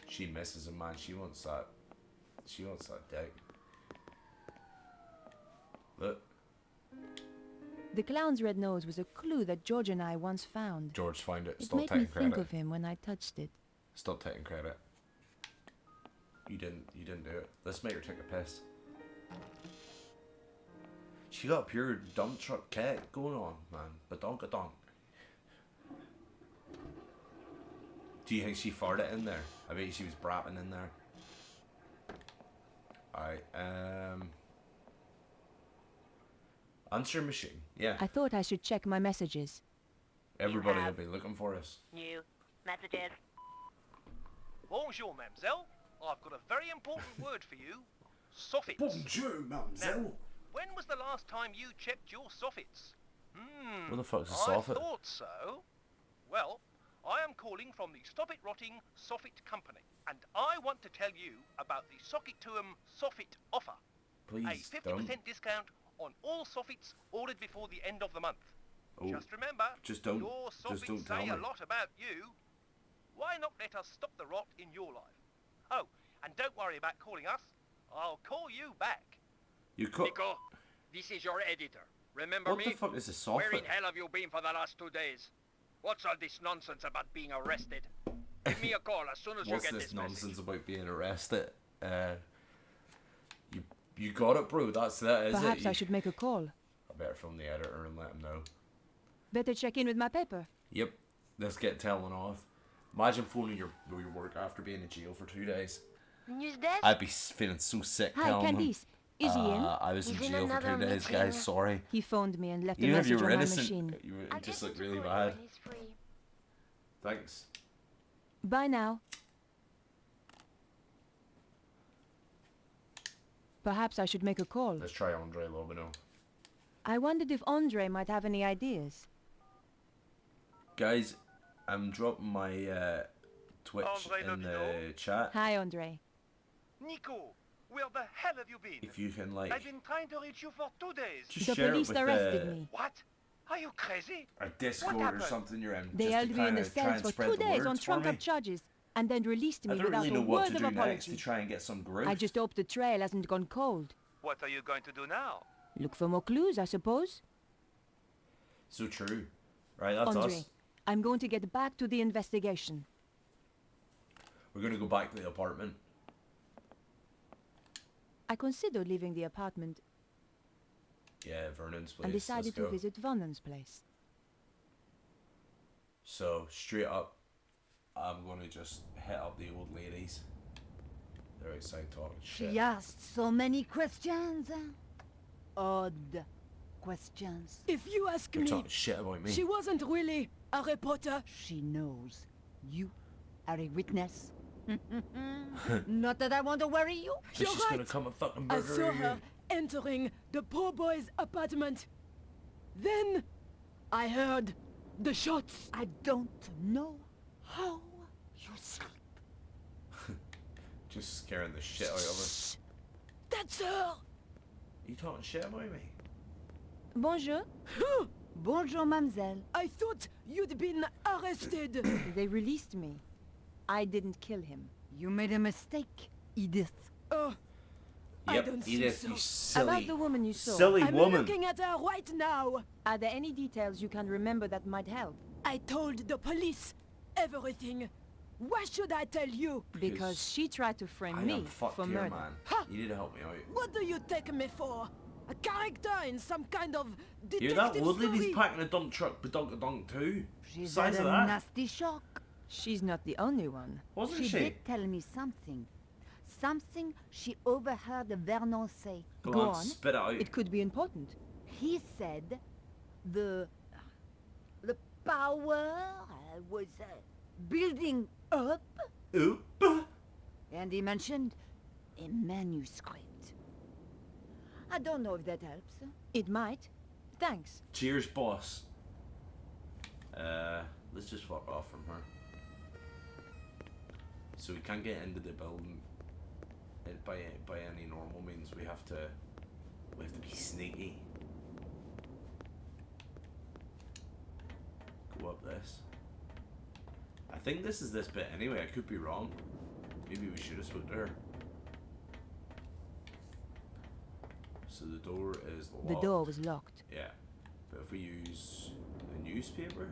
She misses him, man. She wants that. She wants that dick. Look, The clown's red nose was a clue that George and I once found. George found it. It Stop made me taking think credit. of him when I touched it. Stop taking credit. You didn't do it. Let's make her take a piss. She got a pure dump truck cat going on, man. Badonka-donk. Do you think she farted in there? I bet she was brapping in there. Alright, answer machine. Yeah. I thought I should check my messages. Everybody will be looking for us. New messages. Bonjour, mademoiselle. I've got a very important word for you. Soffits. Bonjour, mademoiselle. When was the last time you checked your soffits? What the fuck's a I soffit? thought so. Well, I am calling from the Stop It Rotting Soffit Company, and I want to tell you about the Socket to 'em Soffit offer. Please A 50% don't. discount on all soffits ordered before the end of the month. Oh, Just remember, just don't- your just soffits don't tell say a me. lot about you. Why not let us stop the rot in your life? Oh, and don't worry about calling us. I'll call you back. You cut. Nico, this is your editor. Remember What me? the fuck is a Where soffit? in hell have you been for the last 2 days? What's all this nonsense about being arrested? Give me a call as soon as you What's get this this nonsense message. about being arrested? You got it, bro. That is Perhaps it. I should make a call. I better phone the editor and let him know. Better check in with my paper. Yep. Let's get telling off. Imagine phoning your work after being in jail for 2 days. News desk? I'd be feeling so sick. Hi, telling them, Candice. Is he in? I was in He's in jail for another 2 days, meeting. guys. Sorry. He phoned me and left a Even if you message were on my innocent, machine. you I'll just get look him to really call you bad. when he's free. Thanks. Bye now. Perhaps I should make a call. Let's try Andre Lobino. I wondered if Andre might have any ideas. Guys, I'm dropping my Twitch Andre in the Lobino? chat. Hi, Andre. Nico, where the hell have you been? If you can like I've been trying to reach you for 2 days. just The share it police with arrested me. What? Are you crazy? a Discord or happened? something you're in. They just held to me in kinda the try cells and for spread 2 the days on words for me. trumped-up charges, and then released I me don't without really a know what word to of do next apology. to try and get some growth. I just hope the trail hasn't gone cold. What are you going to do now? Look for more clues, I suppose. So true. Right, that's Andre, us. I'm going to get back to the investigation. We're gonna go back to the apartment. I considered leaving the apartment Yeah, Vernon's place. and Let's decided to go. visit Vernon's place. So, straight up, I'm gonna just hit up the old ladies. They're outside talking shit. She asked so many questions. Odd questions. If you ask They're me, talking shit about me. she wasn't really a reporter. She knows you are a witness. Not that I want to worry you. She's You're just gonna right. come and fucking I murder saw you. her entering the poor boy's apartment. Then I heard the shots. I don't know how you sleep. Just scaring the shit out of her. That's her. You talking shit about me? Bonjour. Bonjour, mademoiselle. I thought you'd been arrested. They released me. I didn't kill him. You made a mistake, Edith. Oh, I Yep, don't Edith, think you so. About silly, the woman you saw. silly I'm woman. looking at her right now. Are there any details you can remember that might help? I told the police everything. Why should I tell you? Because she tried to frame I me am fucked for here, murder. man. Ha! You need to help me out. What do you take me for? A character in some kind of Hear detective that? Old story? lady's packing a dump truck, badunk too. She's Size had of a that. nasty shock. She's not the only one. Wasn't She she? did tell me something. Something she overheard Vernon say. Go Go on, on. spit it out. It could be important. He said the power was building up, Oop. and he mentioned a manuscript. I don't know if that helps. It might. Thanks. Cheers, boss. Let's just fuck off from her. So we can't get into the building by any normal means. We have to be sneaky. Go up this. I think this is this bit anyway. I could be wrong. Maybe we should have spoke to her. So the door is locked. The door was locked. Yeah, but if we use a newspaper,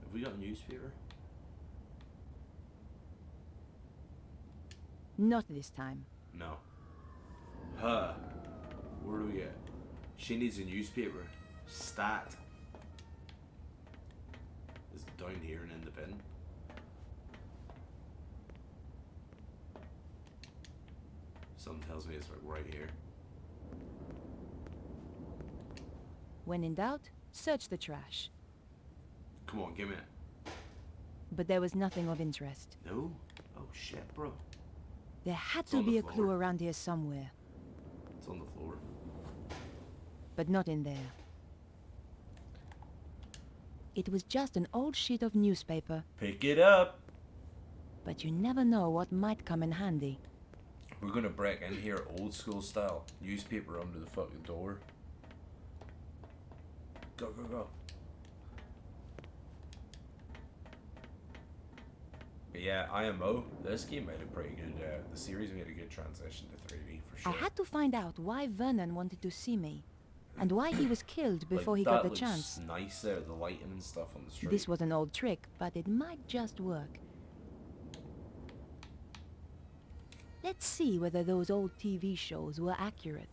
have we got a newspaper? Not this time. No. Huh. Where do we get? She needs a newspaper. Stat. Is it down here and in the bin? Something tells me it's like right here. When in doubt, search the trash. Come on, give me it. But there was nothing of interest. No? Oh shit, bro. There had It's to on be the a clue floor. around here somewhere, It's on the floor. but not in there. It was just an old sheet of newspaper, Pick it up. but you never know what might come in handy. We're gonna break in here old school style. Newspaper under the fucking door. Go, go, go. But yeah, IMO. This game made a pretty good, the series made a good transition to 3D for sure. I had to find out why Vernon wanted to see me, and why he was killed before Like, he got that the looks chance. nice there, the lighting and stuff on the street. This was an old trick, but it might just work. Let's see whether those old TV shows were accurate.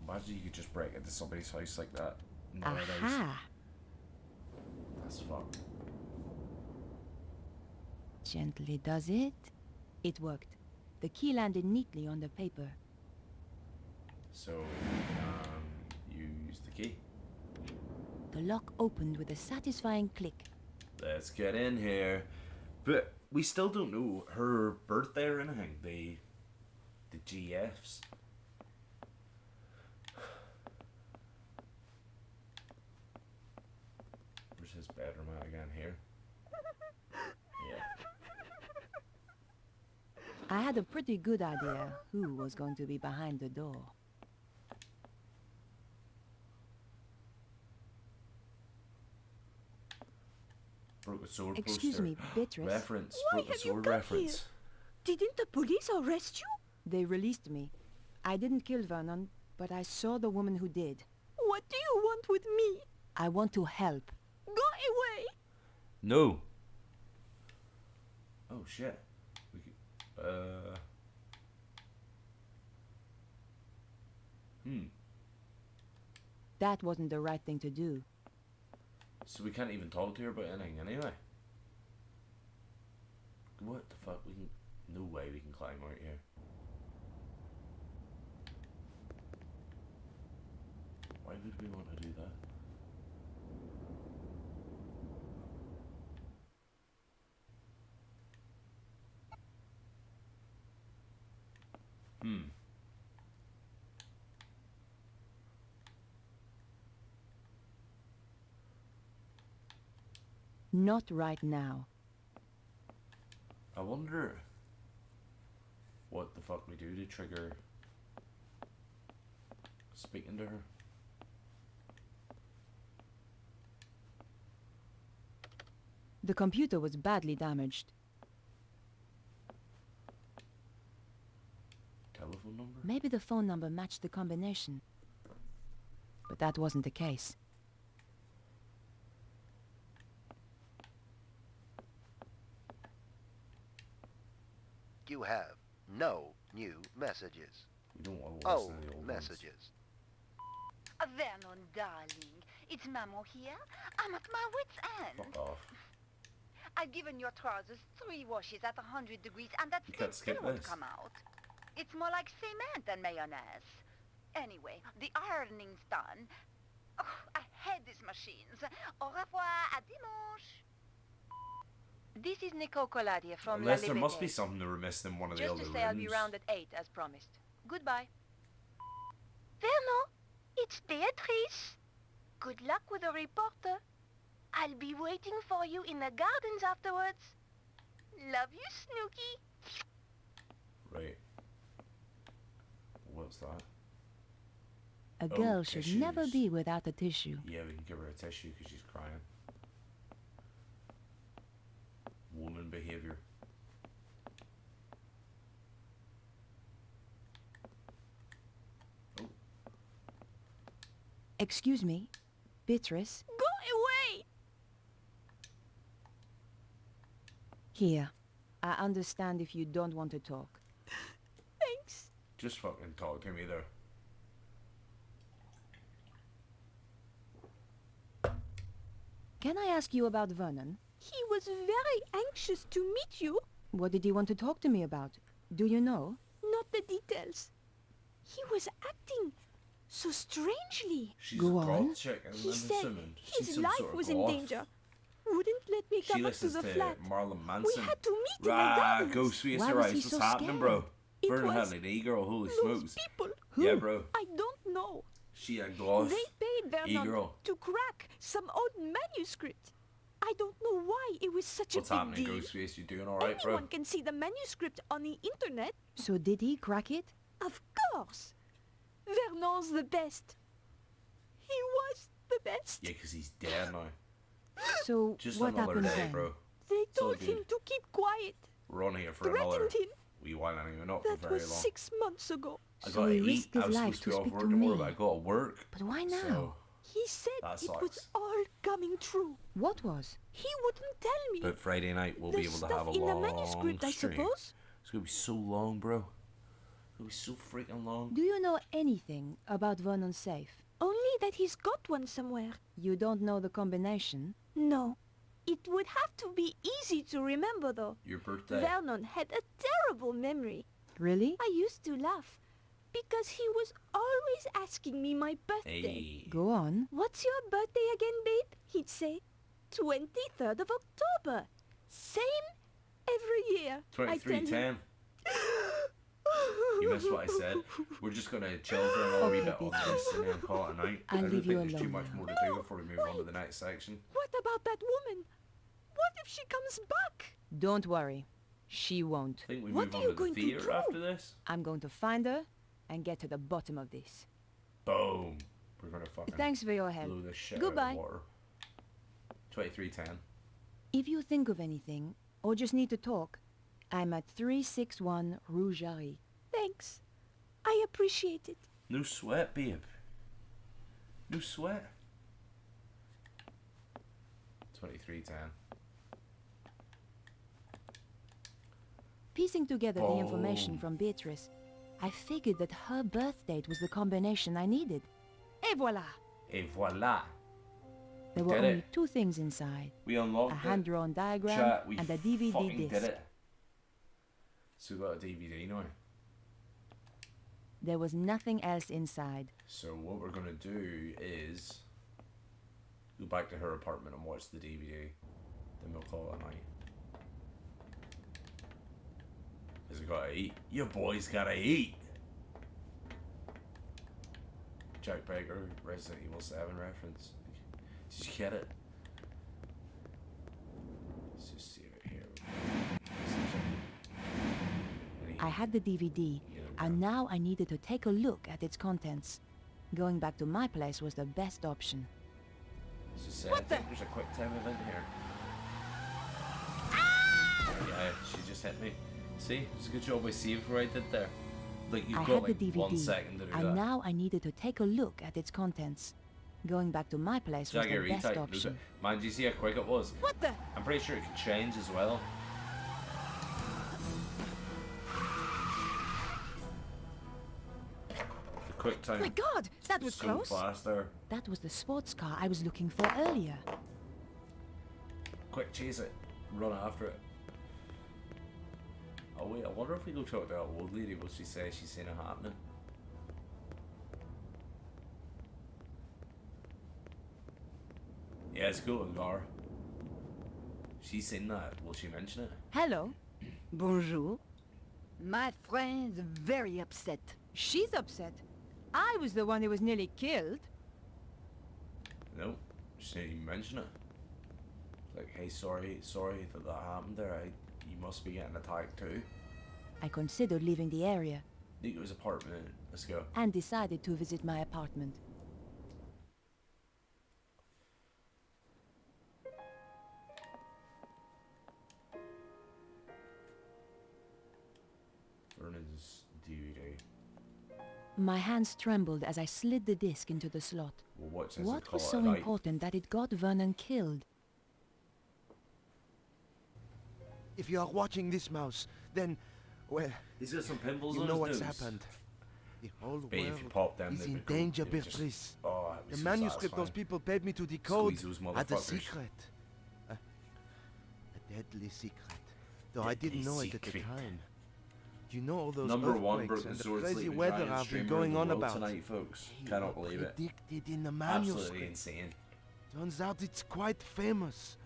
Imagine you could just break into somebody's house like that nowadays. Aha! That's fucked. Gently does it. It worked. The key landed neatly on the paper. So, use the key. The lock opened with a satisfying click. Let's get in here. But we still don't know her birthday or anything. The GFs. Where's his bedroom at again? Here. Yeah. I had a pretty good idea who was going to be behind the door. Broke the sword Excuse poster. me, Beatrice. Reference. Why Broke the have you sword come reference. Didn't the police arrest you? They released me. I didn't kill Vernon, but I saw the woman who did. What do you want with me? I want to help. Go away! No. Oh shit. That wasn't the right thing to do. So we can't even talk to her about anything anyway. What the fuck? We can. No way we can climb out here. Why would we want to do that? Not right now. I wonder what the fuck we do to trigger speaking to her. The computer was badly damaged. Telephone number? Maybe the phone number matched the combination. But that wasn't the case. You have no new messages. We don't want to Oh, listen to the old messages. Vernon, darling, it's Maman here. I'm at my wit's end. Ones. Fuck off. I've given your trousers 3 washes at 100 degrees, and that You can't still skip won't this. come out. It's more like cement than mayonnaise. Anyway, the ironing's done. Oh, I hate these machines. Au revoir, à dimanche. This is Nico Coladier from Unless La there must be Liberté. something to miss in one of the Just other to say I'll be rooms. round at 8 as promised. Goodbye. Vernon, it's Beatrice. Good luck with the reporter. I'll be waiting for you in the gardens afterwards. Love you, Snooky. Right. What's that? A Oh, girl should never tissues. be without a tissue. Yeah, we can give her a tissue because she's crying. Woman behavior. Oh, Excuse me, Beatrice. Go away! Here. I understand if you don't want to talk. Thanks. just fucking talk to me there. Can I ask you about Vernon? He was very anxious to meet you. What did he want to talk to me about? Do you know? Not the details. He was acting so strangely. She's Go a on. goth chick, I'm He said assuming. She's his some life sort of was in goth. danger. Wouldn't let me She come up to listens the to flat. Marilyn We Manson. had to meet in the Rah, gardens. Ghostface Why was Arise, he what's so happening, scared? bro? It Vernon was had an e-girl, holy Those smokes. people. Yeah, bro. I don't know. She a goth They paid Vernon e-girl. to crack some old manuscript. I don't know why it was such What's a big happening, deal. Ghostface? You doing alright, bro? Anyone can see the manuscript on the internet. So did he crack it? Of course. Vernon's the best. He was the best. Yeah, 'cause he's dead now. So Just what another happened day, then? bro. They all told him good. to keep quiet. We're on here for another Threatened him. wee while anyway, not for That very was long. 6 months ago. I So gotta he eat. risked his I was life supposed to to be off speak work to tomorrow, me. but I gotta work. But why now? So, He said That it was sucks. all coming true. What was? He wouldn't tell me. but Friday night we'll the be able to stuff have a in the long manuscript, I stream. suppose. It's gonna be so long, bro. It's gonna be so freaking long. Do you know anything about Vernon's safe? Only that he's got one somewhere. You don't know the combination? No. It would have to be easy to remember, though. Your birthday. Vernon had a terrible memory. Really? I used to laugh because he was always asking me my birthday. Hey. Go on. What's your birthday again, babe? He'd say. 23rd of October. Same every year. I tell him. 23:10. You missed what I said. We're just gonna chill for another wee Okay, bit on this and then call it a night. I'll I don't leave think you there's too alone much now. more to do before we move on to the next section. What about that woman? What if she comes back? Don't worry. She won't. I think we What move are on you to the going to theatre do? after this. I'm going to find her and get to the bottom of this. Boom. We're gonna fucking Thanks for your help. blow this shit Goodbye. out of the water. 23:10. If you think of anything, or just need to talk, I'm at 361 Rue Jarry. Thanks. I appreciate it. No sweat, babe. No sweat. 23:10. Piecing together the information from Beatrice, I figured that her birth date was the combination I needed. Et voilà! Et voila. There were Did only it. two things inside. We A unlocked it. hand-drawn diagram Chat, we and a DVD fucking disc. did it. So we got a DVD now. There was nothing else inside. So what we're gonna do is go back to her apartment and watch the DVD. Then we'll call it a night. Cause we gotta eat. You boys gotta eat. Jack Baker, Resident Evil 7 reference. Did you get it? Let's just see it here. I had the DVD, and now I needed to take a look at its contents. Going back to my place was the best option. Just I think there's a quick time event here. Yeah, she just hit me. See, it's a good job I saved where I did there. Like you've I got had like the DVD, 1 second to do and that. now I needed to take a look at its contents. Going back to my place was the Jagger best retype, option. man, do you see how quick it was? What the? I'm pretty sure it could change as well. The quick time. My God, that was so close. fast there. That was the sports car I was looking for earlier. Quick, chase it. Run after it. Oh wait, I wonder if we go talk to that old lady, what she say she's seen it happening. Yeah, it's cool, Gar. She's seen that. Will she mention it? Hello. Bonjour. My friend's very upset. She's upset. I was the one who was nearly killed. No, she didn't even mention it. Like, hey, sorry that happened there. You must be getting attacked too. I considered leaving the area Nico's apartment. Let's go. and decided to visit my apartment. Vernon's DVD. My hands trembled as I slid the disc into the slot. We'll watch this. What was so important that it got Vernon killed? If you are watching this, Mouse, then, well, He's got some pimples you on know his what's nose. happened. The whole But if you world pop them, is they'd in be cool. danger, They would just- Beatrice. Oh, it'd be The so manuscript those satisfying. people paid me to decode Squeeze those had a motherfuckers. secret. A deadly secret. Though I didn't Deadly know it at the secret. time. You know all those Number one earthquakes broken and the sword crazy sleeping weather giant I've been streamer going in the on world about. tonight, folks. He Cannot believe it. predicted in the Absolutely manuscript. insane. Turns out it's quite famous.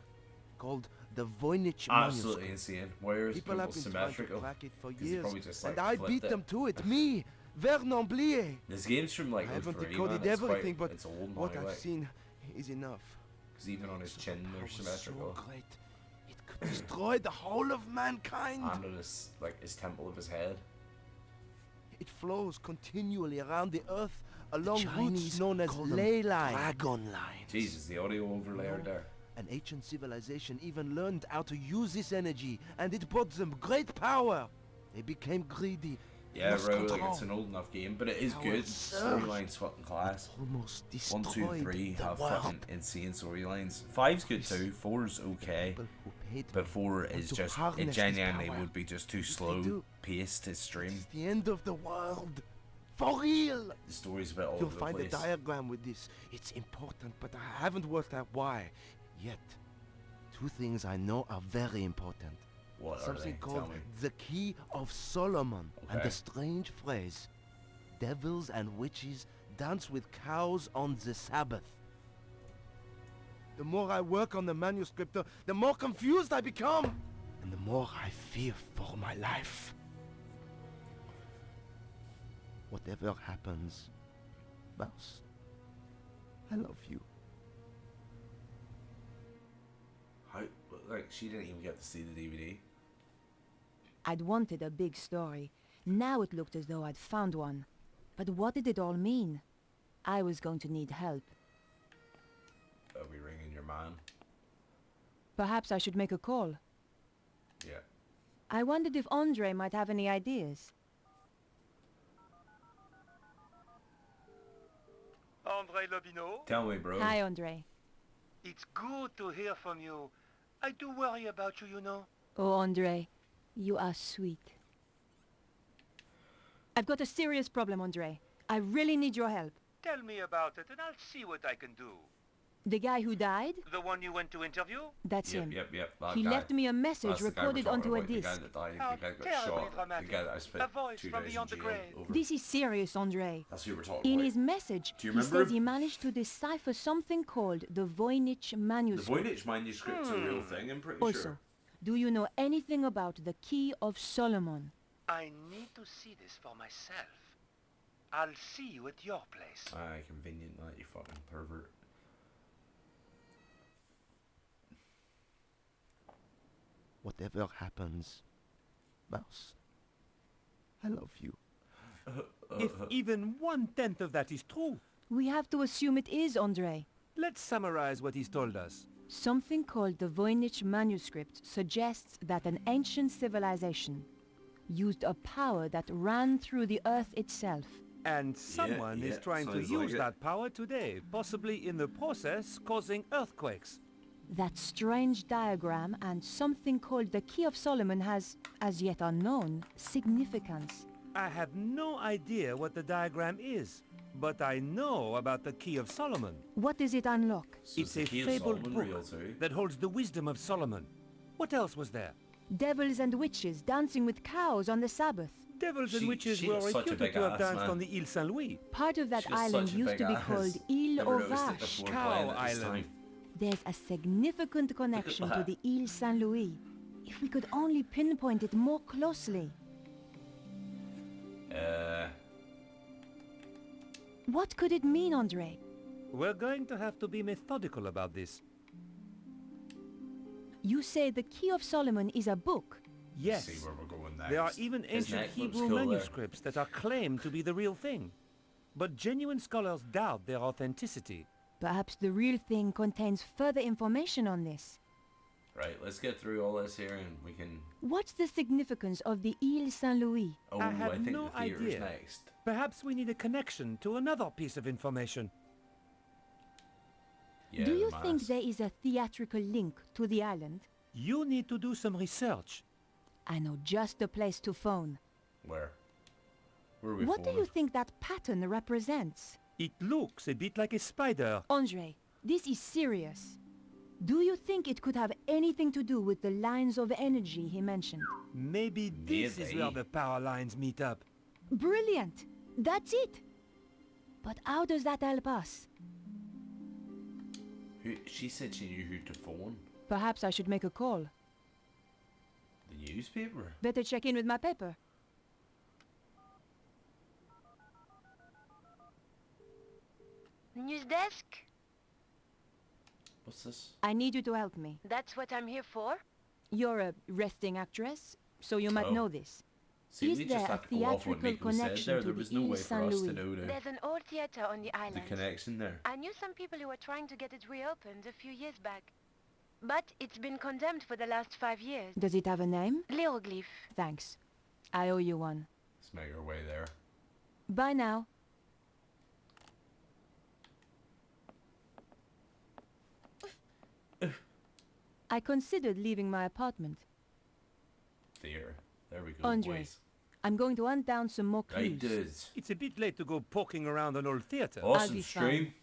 Called the Voynich Absolutely manuscript. insane. Where is People have people been trying to symmetrical? crack it for 'Cause he years, probably just, and like, I flipped beat it. them to it. Me, Vernon Blier. This game's from like I haven't 03, decoded man. It's everything, quite, but it's old now, what I've like, seen is enough. because even on his So chin the they're power symmetrical. So great, it could destroy the whole of mankind. And on his like his temple of his head. It flows continually around the earth along routes Chinese known as call them ley lines. Dragon lines. Jesus, the audio overlayer No. there. An ancient civilization even learned how to use this energy, and it brought them great power. They became greedy. Yeah, lost bro, like control. it's an old enough game, but it is Power good. surged. Storyline's fucking class. Almost 1, destroyed 2, 3 the have world. fucking insane storylines. 5's good too. 4's okay. People who paid But 4 want is to just, harness it this genuinely power. would be just too If they slow do, paced to stream. It's the end of the world. For real. The story's a bit all You'll over the find a place. diagram with this. It's important, but I haven't worked out why yet. Two things I know are very important. What are Something they? called Tell me. the Key of Solomon, and Okay. the strange phrase, devils and witches dance with cows on the Sabbath. The more I work on the manuscript, the more confused I become, and the more I fear for my life. Whatever happens, Mouse, I love you. How, like, she didn't even get to see the DVD. I'd wanted a big story. Now it looked as though I'd found one. But what did it all mean? I was going to need help. Are we ringing your man? Perhaps I should make a call. Yeah. I wondered if Andre might have any ideas. Andre Lobineau, Tell me, bro. Hi, Andre. it's good to hear from you. I do worry about you, you know. Oh, Andre, You are sweet. I've got a serious problem, Andre. I really need your help. Tell me about it and I'll see what I can do. The guy who died? The one you went to interview? That's him. Yep. He That guy. left me a message That's the guy we're recorded talking onto a about, the guy disc. that died, How the guy that got terribly shot, dramatic. the guy that I spent A voice 2 from days beyond in the jail grave. over. This is serious, Andre. That's who we're talking In about. his message, Do you he remember says he managed to decipher something called the Voynich The manuscript. Voynich manuscript's a real thing, I'm pretty Also, sure. do you know anything about the Key of Solomon? I need to see this for myself. I'll see you at your place. Aye, convenient that, you fucking pervert. Whatever happens, Mouse, I love you. If even 1/10 of that is true, We have to assume it is, Andre. let's summarize what he's told us. Something called the Voynich manuscript suggests that an ancient civilization used a power that ran through the earth itself. And someone is trying to sounds like use it. that power today, possibly in the process causing earthquakes. That strange diagram and something called the Key of Solomon has, as yet unknown, significance. I have no idea what the diagram is, but I know about the Key of Solomon. What does it unlock? So It's the a Key of fabled Solomon book real too? that holds the wisdom of Solomon. What else was there? Devils and witches dancing with cows on the Sabbath. Devils and She- witches she were is such a reputed big to have ass, danced man. on the Ile Saint-Louis. Part of that She is island such a used big to be ass. called Ile Never aux noticed it Vaches. before Cow playing it this Island. time. There's a significant connection to that. the Ile Saint-Louis. If we could only pinpoint it more closely. What could it mean, Andre? We're going to have to be methodical about this. You say the Key of Solomon is a book. Yes. See where we're going next. There are even His ancient neck looks Hebrew cool there. manuscripts that are claimed to be the real thing. But genuine scholars doubt their authenticity. Perhaps the real thing contains further information on this. Right, let's get through all this here and we can... What's the significance of the Ile Saint-Louis? Oh, I have think no the theatre's idea. next. Perhaps we need a connection to another piece of information. Yeah, Do you the think mask. there is a theatrical link to the island? You need to do some research. I know just the place to phone. Where? Where are we What do you phoning? think that pattern represents? It looks a bit like a spider. Andre, this is serious. Do you think it could have anything to do with the lines of energy he mentioned? Maybe this is Maybe. where the power lines meet up. Brilliant! That's it! But how does that help us? She said she knew who to phone. Perhaps I should make a call. The newspaper? Better check in with my paper. News desk? What's this? I need you to help me. That's what I'm here for? You're a resting actress, so you might Oh. know this. See, Is we there just a have to go off what theatrical Nico said connection there. to There the was no Ile way for us to Saint-Louis? know There's an old theater on the the island. connection there. I knew some people who were trying to get it reopened a few years back. But it's been condemned for the last 5 years. Does it have a name? Hieroglyph. Thanks. I owe you one. Let's make our way there. Bye now. I considered leaving my apartment. Theater. There we go, Andre, boys. I'm going to hunt down some more clues. Right, dudes. It's a bit late to go poking around an old theater. Awesome be stream.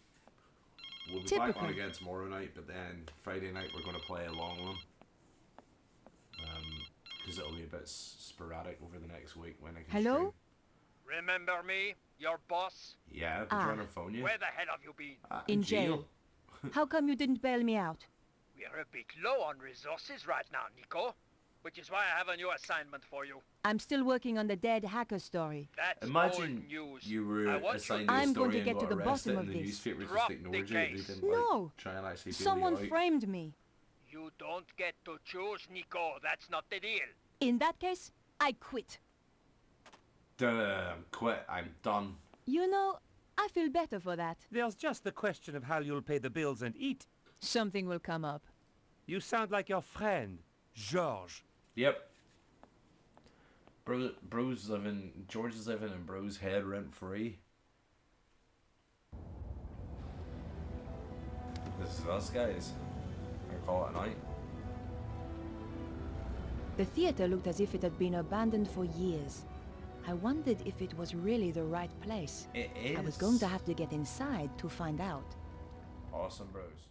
We'll be back Typical. on again tomorrow night, but then Friday night we're going to play a long one. Because it'll be a bit sporadic over the next week when I can Hello? stream. Remember me? Your boss? Yeah, I've been Ah. trying to phone you. Where the hell have you been? In jail. How come you didn't bail me out? We're a bit low on resources right now, Nico. Which is why I have a new assignment for you. I'm still working on the dead hacker story. That's Imagine old news. you were I want assigned you to a I'm story going to and get to got the arrested bottom and of the this. newspaper just Drop the ignored you. They case. didn't No. like, try and actually bail Someone you out. framed me. You don't get to choose, Nico. That's not the deal. In that case, I quit. Quit. I'm done. You know, I feel better for that. There's just the question of how you'll pay the bills and eat. Something will come up. You sound like your friend, George. Yep. George is living in bro's head rent free. This is us, guys. I'll call it a night. The theater looked as if it had been abandoned for years. I wondered if it was really the right place. It is. I was going to have to get inside to find out. Awesome, bros.